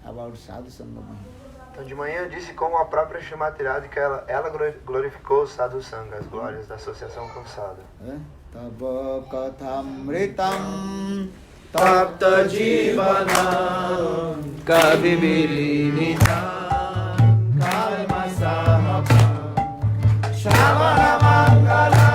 about sadhu sangha mahima. Então de manhã eu disse como a própria Srimati Radhika ela glorificou o sadhu sangha, as glórias da associação com o sadhu. Tava kathamritam Tapta Jivana Kavivilinita Kalma Sahapa Shravana Mangala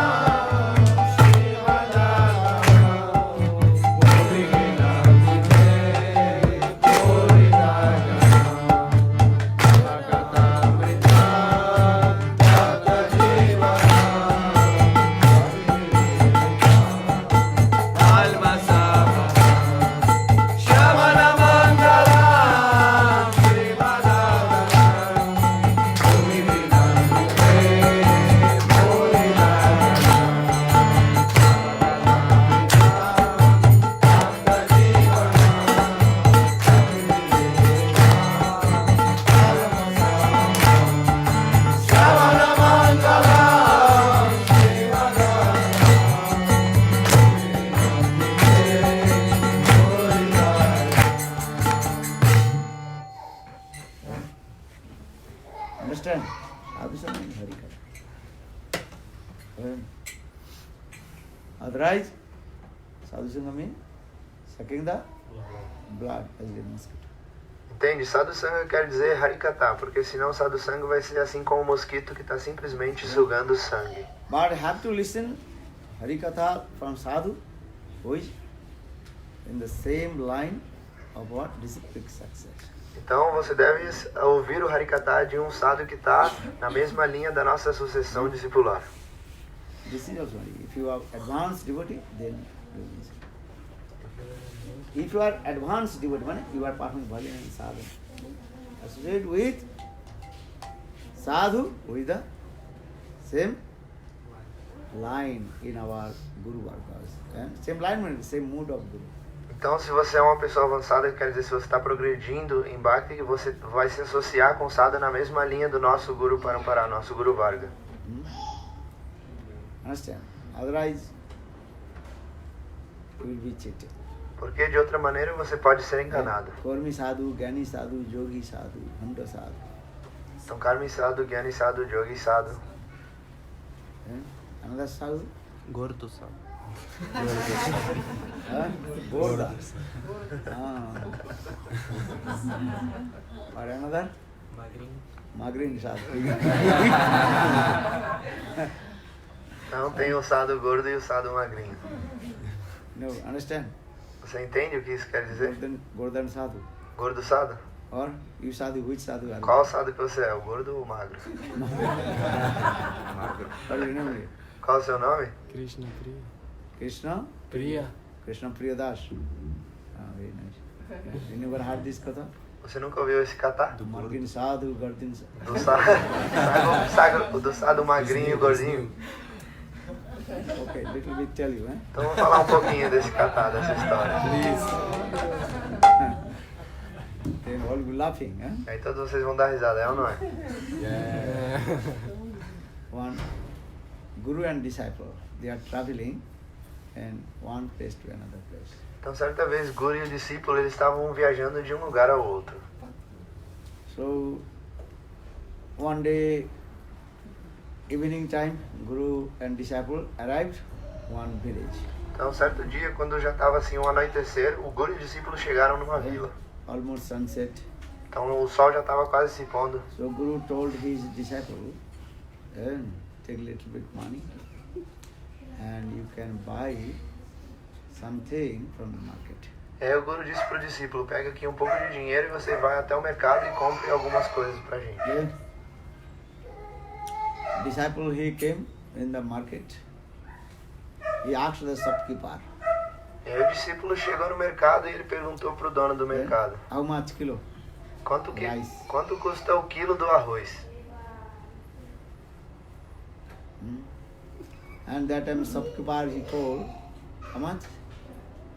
Understand? Sadhu sangha means Harikatha. Otherwise, sadhu sangha means sucking the blood as a mosquito. Entende? Sadhu sangha quer dizer Harikatha, porque senão sadhu sangha vai ser assim como um mosquito que está simplesmente sugando sangue. But have to listen Harikatha from sadhu who is in the same line of what? Disciplic success. Então você deve ouvir o Harikatha de um sadhu que está na mesma linha da nossa sucessão discipular. This is also, if you are advanced devotee, then you will listen. If you are advanced devotee, you are performing bhajan and sadhana. Associate with sadhu with the same line in our Guru Vargas. Same line means same mood of Guru. Então, se você é uma pessoa avançada, quer dizer, se você está progredindo em Bhakti, você vai se associar com o sadhu na mesma linha do nosso Guru Parampara, nosso Guru Varga. Understand? Otherwise, you will be cheated. Porque de outra maneira você pode ser enganado. Karmi sadhu, Gyani sadhu, Yogi sadhu, Hanta sadhu. Então, Karmi sadhu, Gyani sadhu, Yogi sadhu. Another sadhu? Gordo sadhu. Gorda. Or another? Magrin sadhu. Então tem o sadhu gordo e o sadhu magrinho. No, understand? Você entende o que isso quer dizer? Gordan sadhu. Gordo sadhu? Or you sadhu, which sadhu are you? Qual sadhu que você é, o gordo ou o magro? What is your name? Qual é o seu nome? Krishna Priya. Krishna? Priya. Krishna Priya Das. Very nice. You never heard this katha? Você nunca ouviu esse kata? Magrin sadhu, Gardin sadhu. Do sadhu magrinho e gordinho? Okay, little bit tell you, Então vamos falar um pouquinho desse kata, dessa história. They all be laughing, Aí todos vocês vão dar risada, é ou não é? One Guru and disciple, they are traveling and one place to another place. Então, certa vez, Guru e o discípulo eles estavam viajando de um lugar ao outro. So, one day, evening time, Guru and disciple arrived one village. Então, certo dia, quando já estava assim um anoitecer, o Guru e o discípulo chegaram numa vila. Almost sunset. Então, o sol já estava quase se pondo. So Guru told his disciple, take a little bit money and you can buy something from the market. Aí o Guru disse para o discípulo, pega aqui um pouco de dinheiro e você vai até o mercado e compre algumas coisas pra gente. Okay? Disciple, he came in the market. He asked the shopkeeper, E aí o discípulo chegou no mercado e ele perguntou pro dono do mercado, how much kilo? Rice. Quanto custa o quilo do arroz? And that time shopkeeper, he told, how much?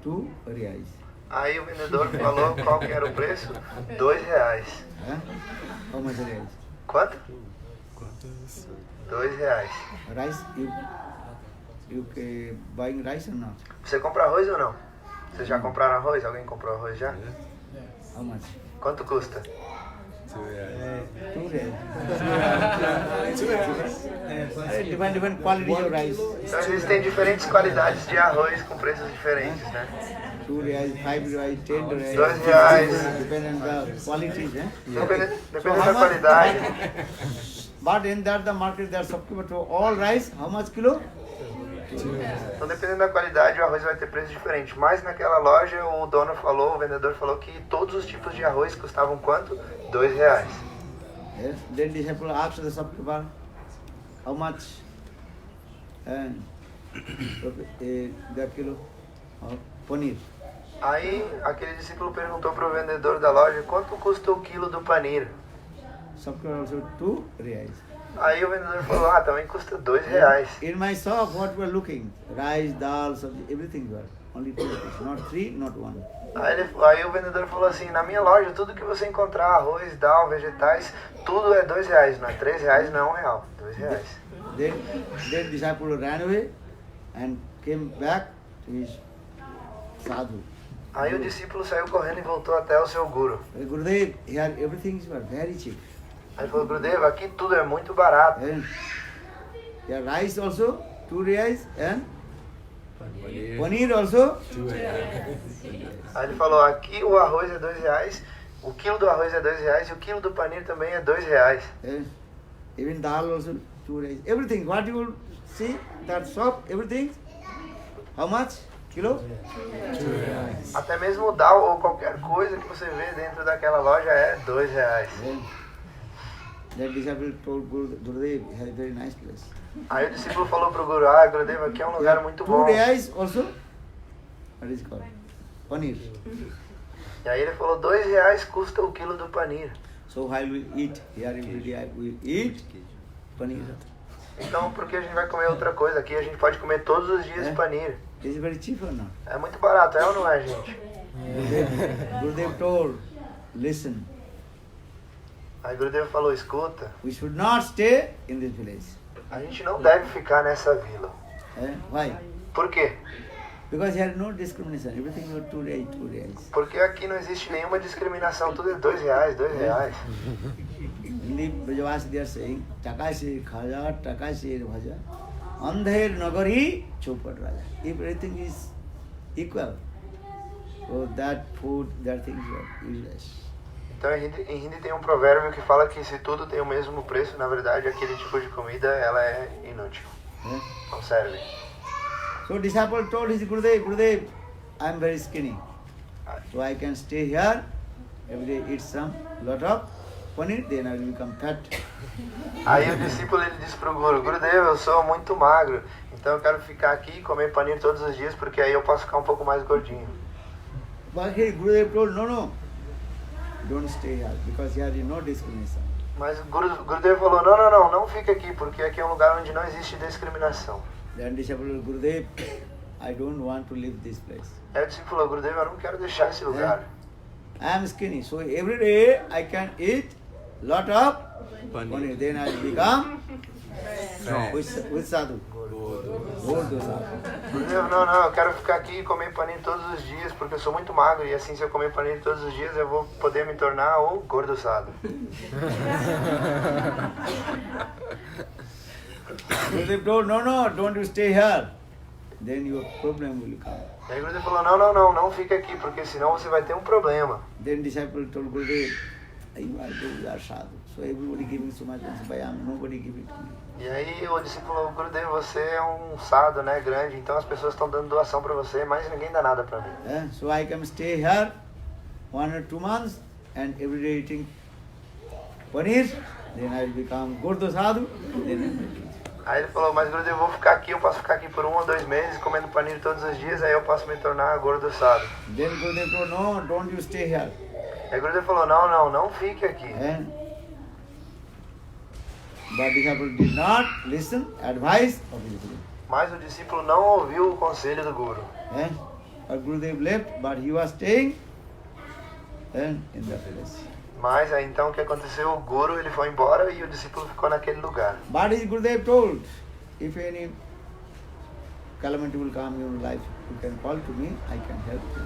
2 reais. Aí o vendedor falou qual que era o preço? R$2. How much reais? Quanto? R$2. Rice, you buying rice or not? Você compra arroz ou não? Vocês já compraram arroz? Alguém comprou arroz já? How much? Quanto custa? 2 reais. Different quality of rice. Então existem diferentes qualidades de arroz com preços diferentes, né? 2 reais, 5 reais, 10 reais. R$2. Depending on the qualities, Depende da qualidade. But in that the market, there are shopkeeper to all rice, how much kilo? Então dependendo da qualidade o arroz vai ter preço diferente. Mas naquela loja o dono falou, o vendedor falou que todos os tipos de arroz custavam quanto? R$2. Yes. Then disciple asked the shopkeeper, how much? And the kilo of paneer. Aí aquele discípulo perguntou para o vendedor da loja quanto custa o quilo do paneer. Shopkeeper also 2 reais. Aí o vendedor falou, também custa R$2. In my shop, what we are looking? Rice, dal, sabji, everything we are. Only 2 rupees, not 3, not 1. Aí o vendedor falou assim, na minha loja tudo que você encontrar, arroz, dal, vegetais, tudo é R$2, não é R$3, não é R$1, R$2. Then disciple ran away and came back to his sadhu. Aí o discípulo saiu correndo e voltou até o seu guru. Gurudev, here everything is very cheap. Aí ele falou, Gurudev, aqui tudo é muito barato. And here rice also 2 reais and paneer also 2 reais. Aí ele falou, aqui o arroz é R$2, o quilo do arroz é R$2 e o quilo do paneer também é R$2. And even dal also 2 reais. Everything, what you will see, that shop, everything, how much? Kilo? 2 reais. Até mesmo o dal ou qualquer coisa que você vê dentro daquela loja é R$2. That disciple told Gurudev, he has a very nice place. Aí o discípulo falou pro Guru, Gurudev, aqui é um lugar muito 2 bom. reais also, what is it called? Paneer. E aí ele falou, R$2 custa o quilo do paneer. So while we eat, here every day we eat paneer. Então por que a gente vai comer outra coisa? Aqui a gente pode comer todos os dias paneer. Is it very cheap or not? É muito barato, é ou não é, gente? Gurudev told, listen, Aí Gurudev falou, escuta, we should not stay in this village. a gente não deve ficar nessa vila. Why? Por quê? Because here no discrimination. Everything is 2 reais, 2 reais. Porque aqui não existe nenhuma discriminação, tudo é R$2, R$2. In the Brajavasi they are saying, Taka se khaja, taka se bhaja, andher nagari chopat raja. If everything is equal, so that food, that things are useless. Então em Hindi tem um provérbio que fala que se tudo tem o mesmo preço, na verdade aquele tipo de comida ela é inútil, não serve. So disciple told his Gurudev, Gurudev, I am very skinny, so I can stay here, every day eat some, lot of paneer, then I will become fat. Aí o discípulo ele disse pro Guru, Gurudev, eu sou muito magro, então eu quero ficar aqui e comer paneer todos os dias, porque aí eu posso ficar um pouco mais gordinho. But here Gurudev told, no, don't stay here, because here is no discrimination. Mas o Gurudev falou, não fica aqui, porque aqui é um lugar onde não existe discriminação. Then disciple Gurudev, I don't want to leave this place. Aí o discípulo falou, Gurudev, eu não quero deixar esse lugar. I am skinny, so every day I can eat lot of paneer. Then I become Which sadhu? Gordo sadhu. Não, eu quero ficar aqui e comer paneiro todos os dias, porque eu sou muito magro, e assim se eu comer paneiro todos os dias, eu vou poder me tornar o gordo sado. Gurudev told, no, don't you stay here. Then your problem will come. E aí o Gurudev falou, não fica aqui, porque senão você vai ter um problema. Then disciple told Gurudev, you are sadhu. So everybody giving so much, but I am nobody giving to me. E aí o discípulo falou, Gurudev, você é um sado, né, grande, então as pessoas estão dando doação para você, mas ninguém dá nada para mim. So I can stay here 1 or 2 months and every day eating paneer, then I will become Gordo sadhu, then I will teach. Aí ele falou, mas Gurudev, eu posso ficar aqui por 1 ou 2 meses comendo paneer todos os dias, aí eu posso me tornar gordo sado. Then Gurudev told, no, don't you stay here. Aí o Gurudev falou, não fique aqui. But disciple did not listen advice of his Guru. Mas o discípulo não ouviu o conselho do Guru. But Gurudev left, but he was staying in the village. Mas aí então o que aconteceu? O Guru ele foi embora e o discípulo ficou naquele lugar. But his Gurudev told, if any calamity will come in your life, you can call to me, I can help you.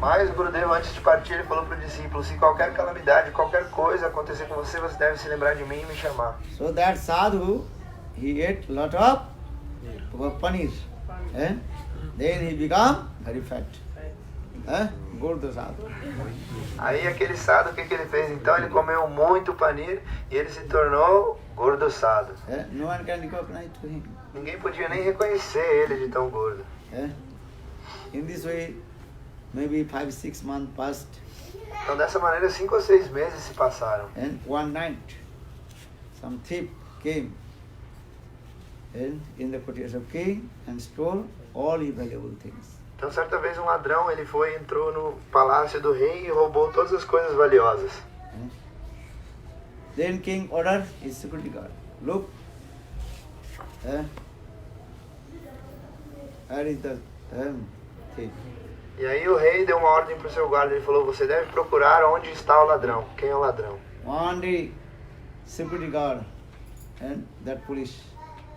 Mas o Gurudev, antes de partir, ele falou para o discípulo, se qualquer calamidade, qualquer coisa acontecer com você, você deve se lembrar de mim e me chamar. So that sadhu, he ate lot of paneer. Then he became very fat. Gordo sadhu. Aí aquele sadhu, o que ele fez? Então ele comeu muito paneer e ele se tornou gordo sado. No one can recognize to him. Ninguém podia nem reconhecer ele de tão gordo. In this way, maybe 5-6 months passed. Então dessa maneira 5 ou 6 meses se passaram. And one night, some thief came in the courtyard of king and stole all his valuable things. Então certa vez um ladrão entrou no palácio do rei e roubou todas as coisas valiosas. Then king ordered his security guard, look, where is the thief? E aí o rei deu uma ordem para o seu guarda, ele falou, você deve procurar onde está o ladrão. Quem é o ladrão? One day, security guard and that police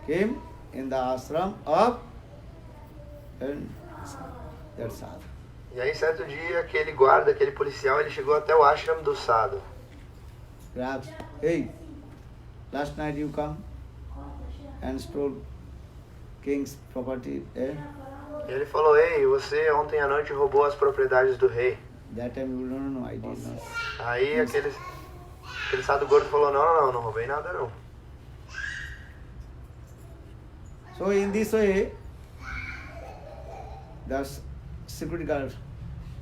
came in the ashram of that sadhu. E aí certo dia aquele guarda, aquele policial, ele chegou até o ashram do sadhu. Grabbed, hey, last night you come and stole king's property. E ele falou, ei, você ontem à noite roubou as propriedades do rei. That time you don't know, I did not. Aí aquele sadhu gordo falou, não roubei nada não. So in this way, the security guard,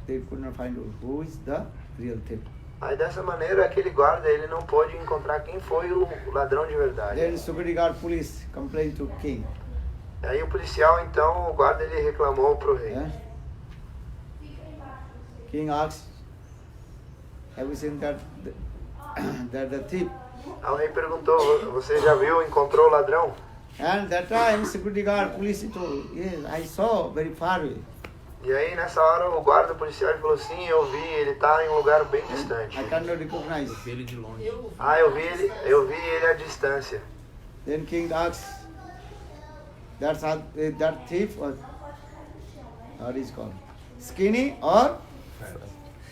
they could not find out who is the real thief. Aí dessa maneira aquele guarda ele não pôde encontrar quem foi o ladrão de verdade. Then security guard police complained to king. Aí o policial então, o guarda ele reclamou pro rei. King asked, have you seen that the thief? Aí o rei perguntou, você já viu, encontrou o ladrão? And that time security guard police told, yes, I saw very far away. E aí nessa hora o guarda policial ele falou, sim, eu vi, ele tá em um lugar bem distante. I cannot recognize. Ele de longe. Eu vi ele à distância. Then king asked, that thief was, what is called, skinny or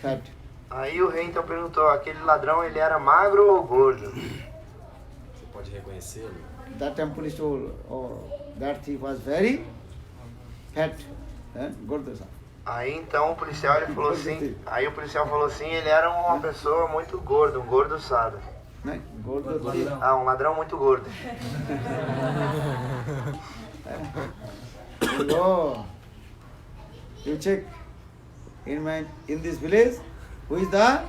fat? Aí o rei então perguntou, aquele ladrão ele era magro ou gordo? Você pode reconhecê-lo? That time police told, oh, that thief was very fat. Gordo sadhu. Aí então o policial ele falou assim, ele era uma pessoa muito gorda, um gordo sado. Gordo thief. Um ladrão muito gordo. You check in this village, who is the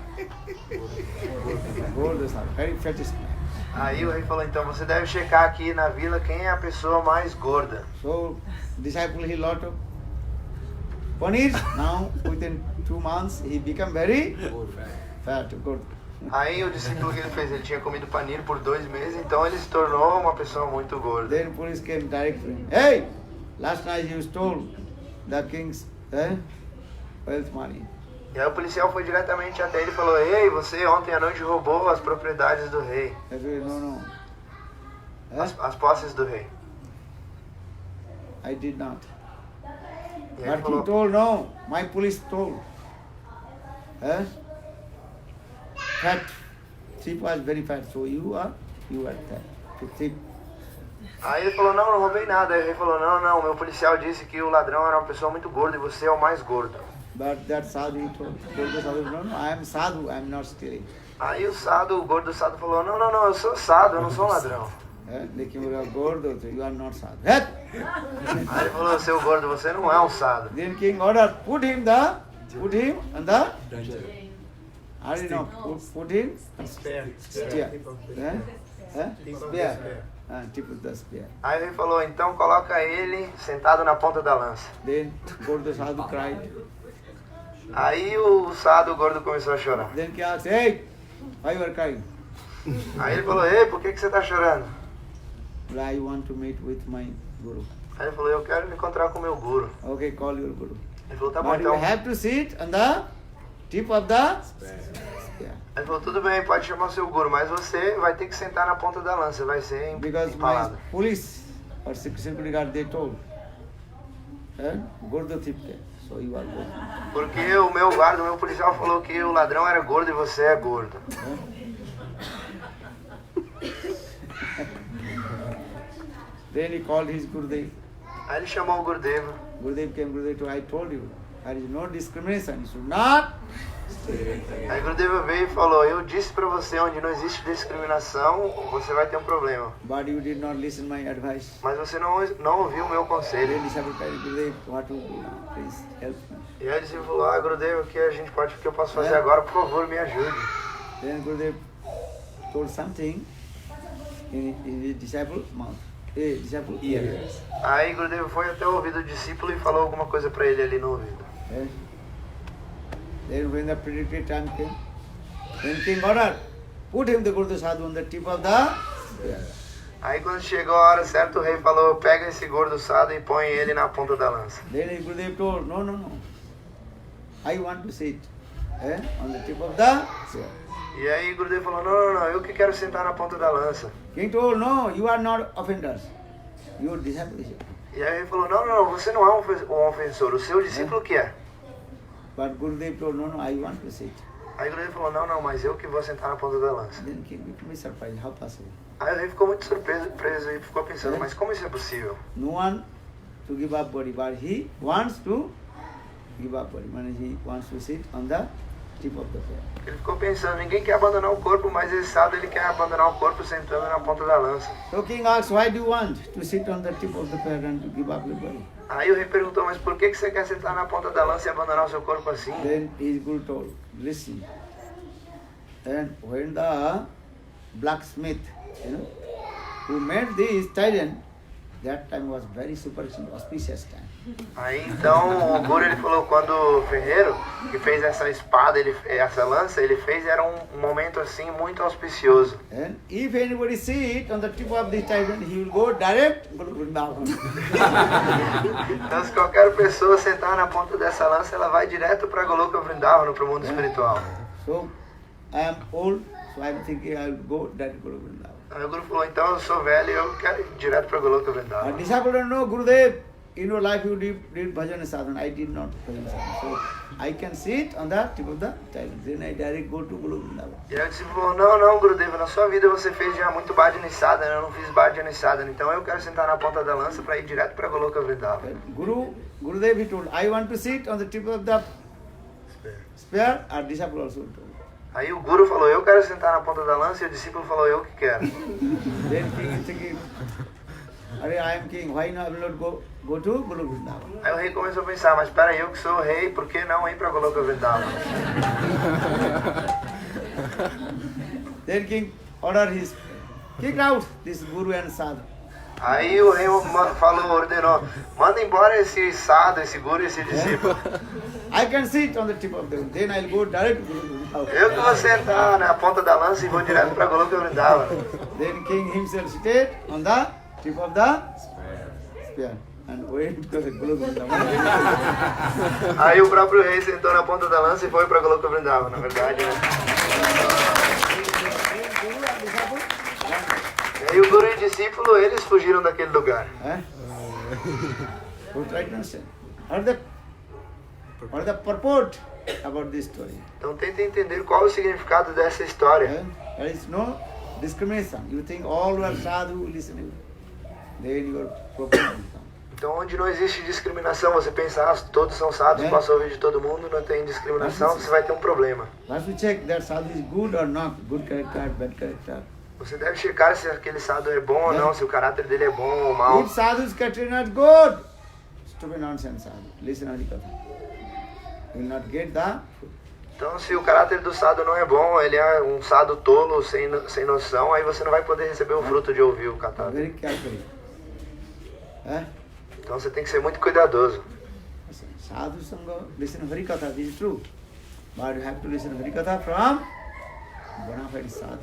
gordo sadhu, very fattest man. Aí o rei falou, então você deve checar aqui na vila quem é a pessoa mais gorda. So disciple he lot of paneer. Now within 2 months he become very fat, good. Aí o discípulo que ele fez, ele tinha comido paneer por 2 meses, então ele se tornou uma pessoa muito gorda. Then police came direct to him. Hey, last night you stole the king's wealth money. E aí o policial foi diretamente até ele e falou, ei, você ontem à noite roubou as propriedades do rei. I said, no. as posses do rei. I did not. E ele But he falou, told, no, my police told. Fat. Thief was very fat, so you are fat. To thief. aí ele falou, não roubei nada. Aí o rei falou, não, meu policial disse que o ladrão era uma pessoa muito gorda e você é o mais gordo. But that sadhu, he told the sadhu, no, I am sadhu, I am not stealing. Aí o gordo sadhu falou, não, eu sou sadhu, eu não sou um ladrão. Lekin you are gordo, so you are not sadhu. Hey! Aí ele falou, seu gordo, você não é um sadhu. Then king ordered, put him on the, I don't know, put him, spear. Spear. Tip of the spear. Aí ele falou, então coloca ele sentado na ponta da lança. Then Gordo sadhu cried. Aí o sadhu gordo começou a chorar. Then king asked, hey, why you are crying? Aí ele falou, ei, por que você tá chorando? Well, I want to meet with my guru. Aí ele falou, eu quero me encontrar com o meu guru. Okay, call your guru. Ele falou, tá bom, But you então. have to sit on the tip of the spear. Ele falou, tudo bem, pode chamar o seu guru, mas você vai ter que sentar na ponta da lança, vai ser Because my empalado. police or security guard, they told, Gordo tip there. So you are gordo. Porque o meu guarda, o meu policial falou que o ladrão era gordo e você é gordo. Then he called his Gurudev. Aí ele chamou o Gurudeva. Gurudev came, Gurudev told, I told you, there is no discrimination. You should not. Aí o Gurudeva veio e falou, eu disse pra você, onde não existe discriminação, você vai ter um problema. But you did not listen my advice. Mas você não ouviu o meu conselho. Then disciple cried, Gurudev, what to do now? Please help me. E aí ele falou, Gurudeva, o que o que eu posso fazer agora? Por favor, me ajude. Then Gurudev told something in his disciple mouth. Disciple ear. Aí Gurudeva foi até o ouvido do discípulo e falou alguma coisa pra ele ali no ouvido. Then when the predicted time came, then king ordered, put him the Guru Sadhu on the tip of the spear. Aí quando chegou a hora certa, o rei falou, pega esse gordo sadhu e põe ele na ponta da lança. Then Gurudev told, no. I want to sit on the tip of the spear. E aí Gurudeva falou, não, eu que quero sentar na ponta da lança. King told, no, you are not offenders. You are disciples. E aí ele falou, não, você não é um ofensor, o seu discípulo que é. But Gurudev told, no, I want to sit. Aí Gurudeva falou, não, mas eu que vou sentar na ponta da lança. Then king became surprised, how possible? Aí o rei ficou muito surpreso e ficou pensando, mas como isso é possível? No one to give up body, but he wants to give up body. Means he wants to sit on the tip of the spear. Ele ficou pensando, ninguém quer abandonar o corpo, mas esse sadhu ele quer abandonar o corpo sentando na ponta da lança. So king asked, why do you want to sit on the tip of the spear and to give up your body? Aí o rei perguntou, mas por que você quer sentar na ponta da lança e abandonar o seu corpo assim? Then his guru told, listen. And when the blacksmith, who made this trident, that time was very super auspicious time. Aí então o guru ele falou, quando o ferreiro que fez essa espada, essa lança, ele fez, era um momento assim muito auspicioso. And if anybody sit on the tip of this trident, he will go direct to Vrindavan. Então se qualquer pessoa sentar na ponta dessa lança, ela vai direto para Goloka Vrindavan, para o mundo espiritual. So I am old, so I am thinking I will go direct to Vrindavan. Aí o guru falou, então eu sou velho e eu quero ir direto para Goloka Vrindavan. A disciple don't know, Gurudev, in your life you did bhajan sadhana. I did not bhajan sadhana. So I can sit on the tip of the trident. Then I direct go to Goloka Vrindavan. E aí o discípulo falou, não, Gurudeva, na sua vida você fez já muito bhajana sadhana, eu não fiz bhajana sadhana, então eu quero sentar na ponta da lança para ir direto para Goloka Vrindavan. Gurudev he told, I want to sit on the tip of the spear. Our disciple also told. Aí o guru falou, eu quero sentar na ponta da lança, e o discípulo falou, eu que quero. Then king is thinking, I am king, why not I will not go to Goloka Vrindavan? Aí o rei começou a pensar, mas espera aí, eu que sou o rei, por que não ir para Goloka Vrindavan? Then king ordered his, kick out this guru and sadhu. Aí o rei ordenou, manda embora esse sadhu, esse guru e esse discípulo. I can sit on the tip of the, then I'll go direct to Goloka Vrindavan. Eu que vou sentar na ponta da lança e vou direto para Goloka Vrindavan. Then king himself seated on the tip of the spear and went to the Goloka Vrindavan. Aí o próprio rei sentou na ponta da lança e foi para Goloka Vrindavan, na verdade, né? E aí o guru e o discípulos, eles fugiram daquele lugar. Who try to understand? What is the purport about this story? Então tenta entender qual é o significado dessa história. There is no discrimination. You think all who are sadhu listening, then you are property. Então onde não existe discriminação, você pensa, todos são sadhus, posso ouvir de todo mundo, não tem discriminação, você vai ter um problema. Have to check that sadhu is good or not, good character, bad character. Você deve checar se aquele sadhu é bom ou não, se o caráter dele é bom ou mau. If sadhu's character is not good, stupid nonsense sadhu. Listen Harikatha. You will not get the food. Então se o caráter do sadhu não é bom, ele é um sadhu tolo, sem noção, aí você não vai poder receber o fruto de ouvir o katha. Very carefully. Então você tem que ser muito cuidadoso. Sadhu Sangha, listen Harikatha, this is true. But you have to listen Harikatha from bona fide sadhu.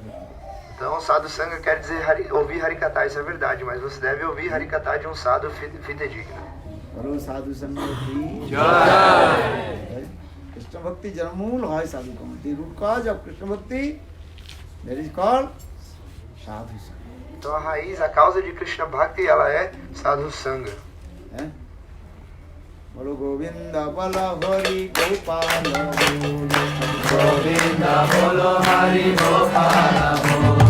Então sadhu sangha quer dizer ouvir Harikatha, isso é verdade, mas você deve ouvir Harikatha de um sadhu fidedigno. Bolo sadhu sangha ki jai. Krishna Bhakti Janmul hoy sadhu kama. The root cause of Krishna Bhakti, that is called sadhu sangha. Então a raiz, a causa de Krishna Bhakti, ela é sadhu sangha. Bolo Govinda Bala Hari Gopala Govinda Bolo Hari Gopala Bolo.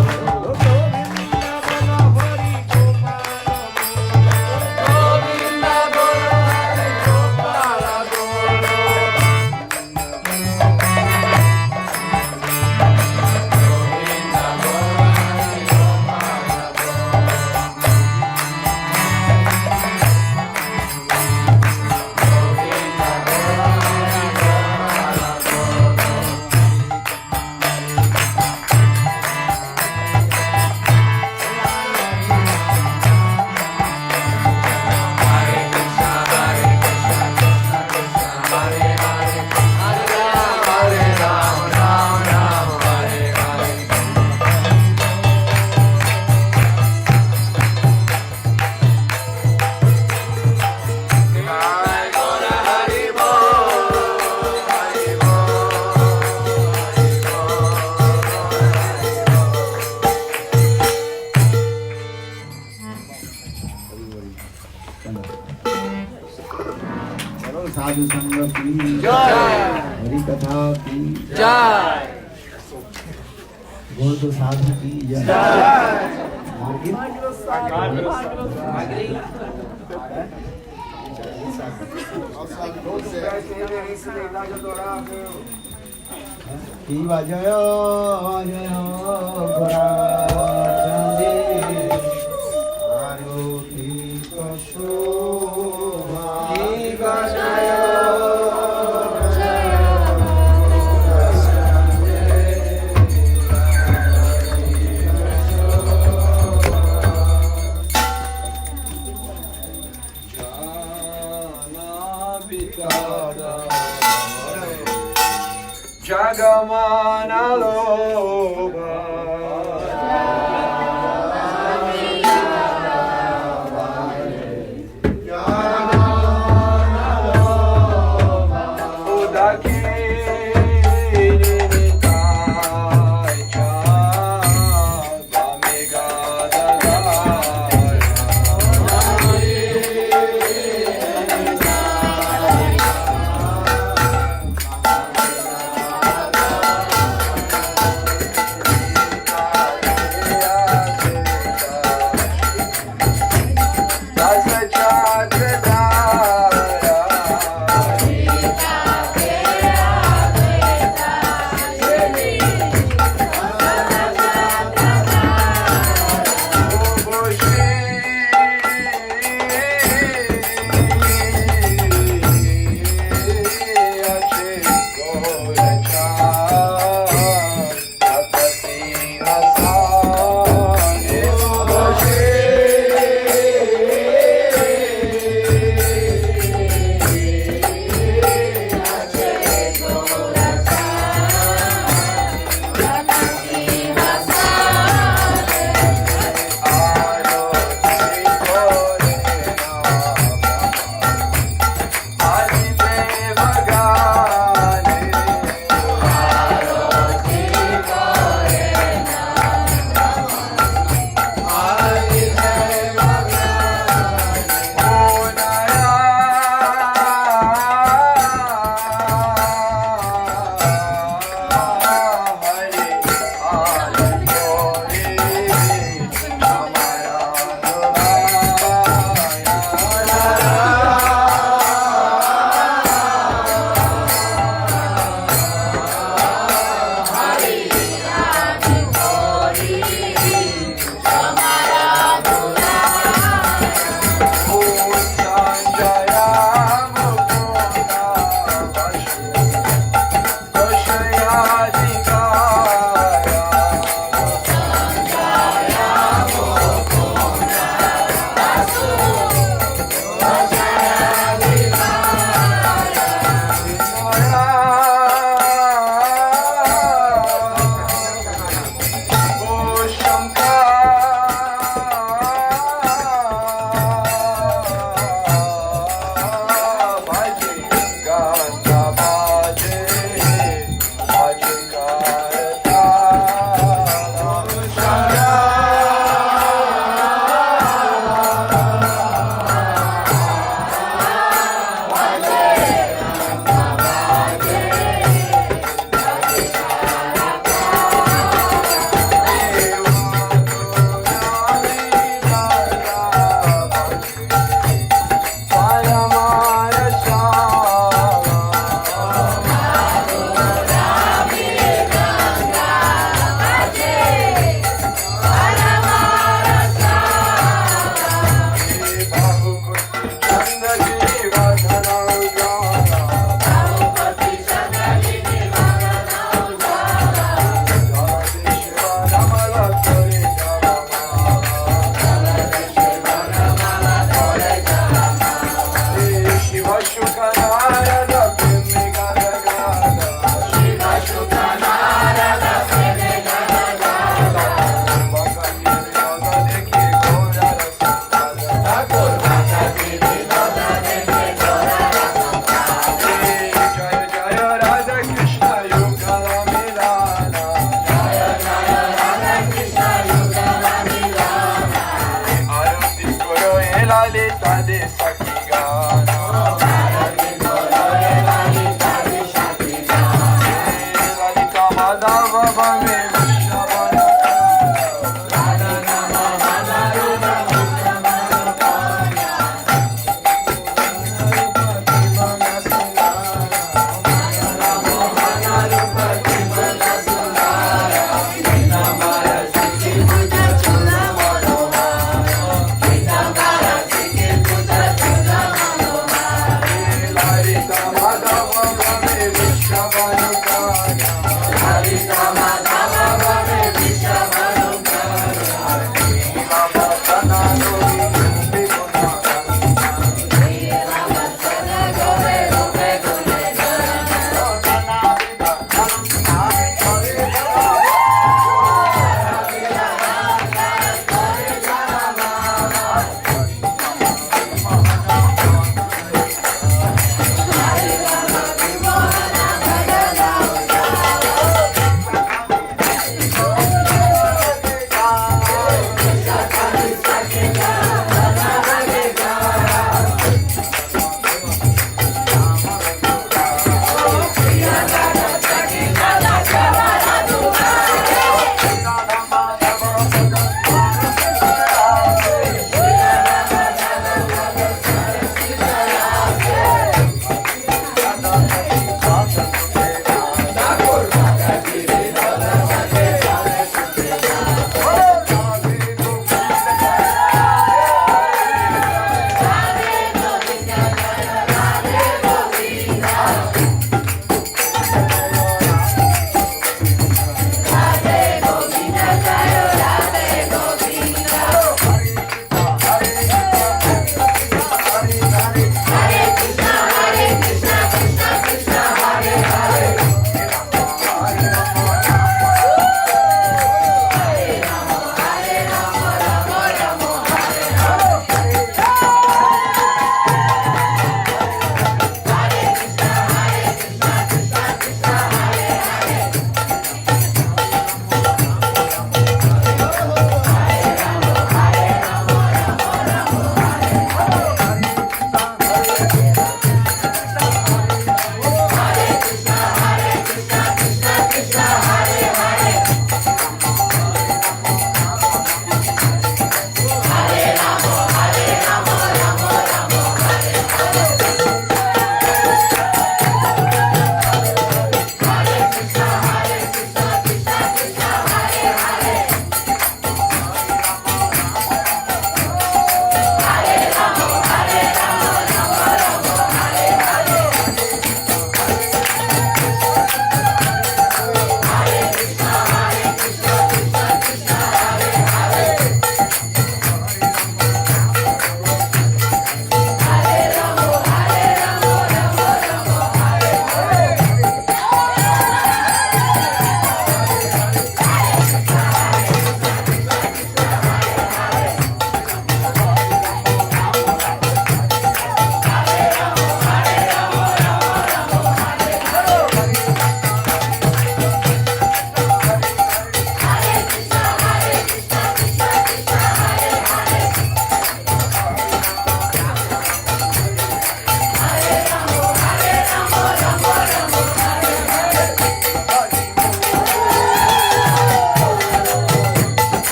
साधु संग की जय, हरि कथा की जय, बोल तो साधु की जय। की बजय आरती शोभा Jagamana Loba ललिता दे सखी गाना ललिता माधव बमे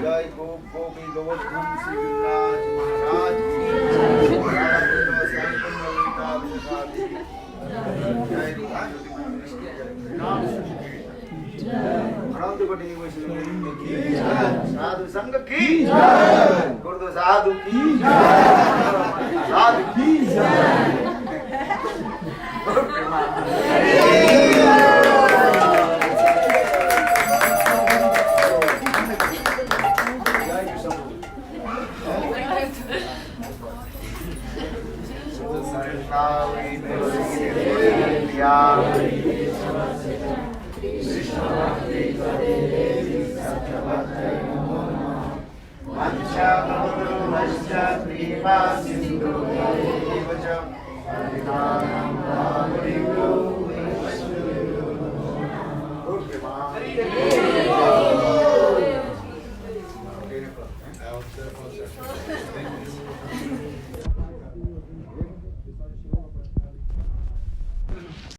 जय गोपी गोवर्धन श्री गिरिराज महाराज की जय साधु संघ की गुरु साधु की साधु की सिंधु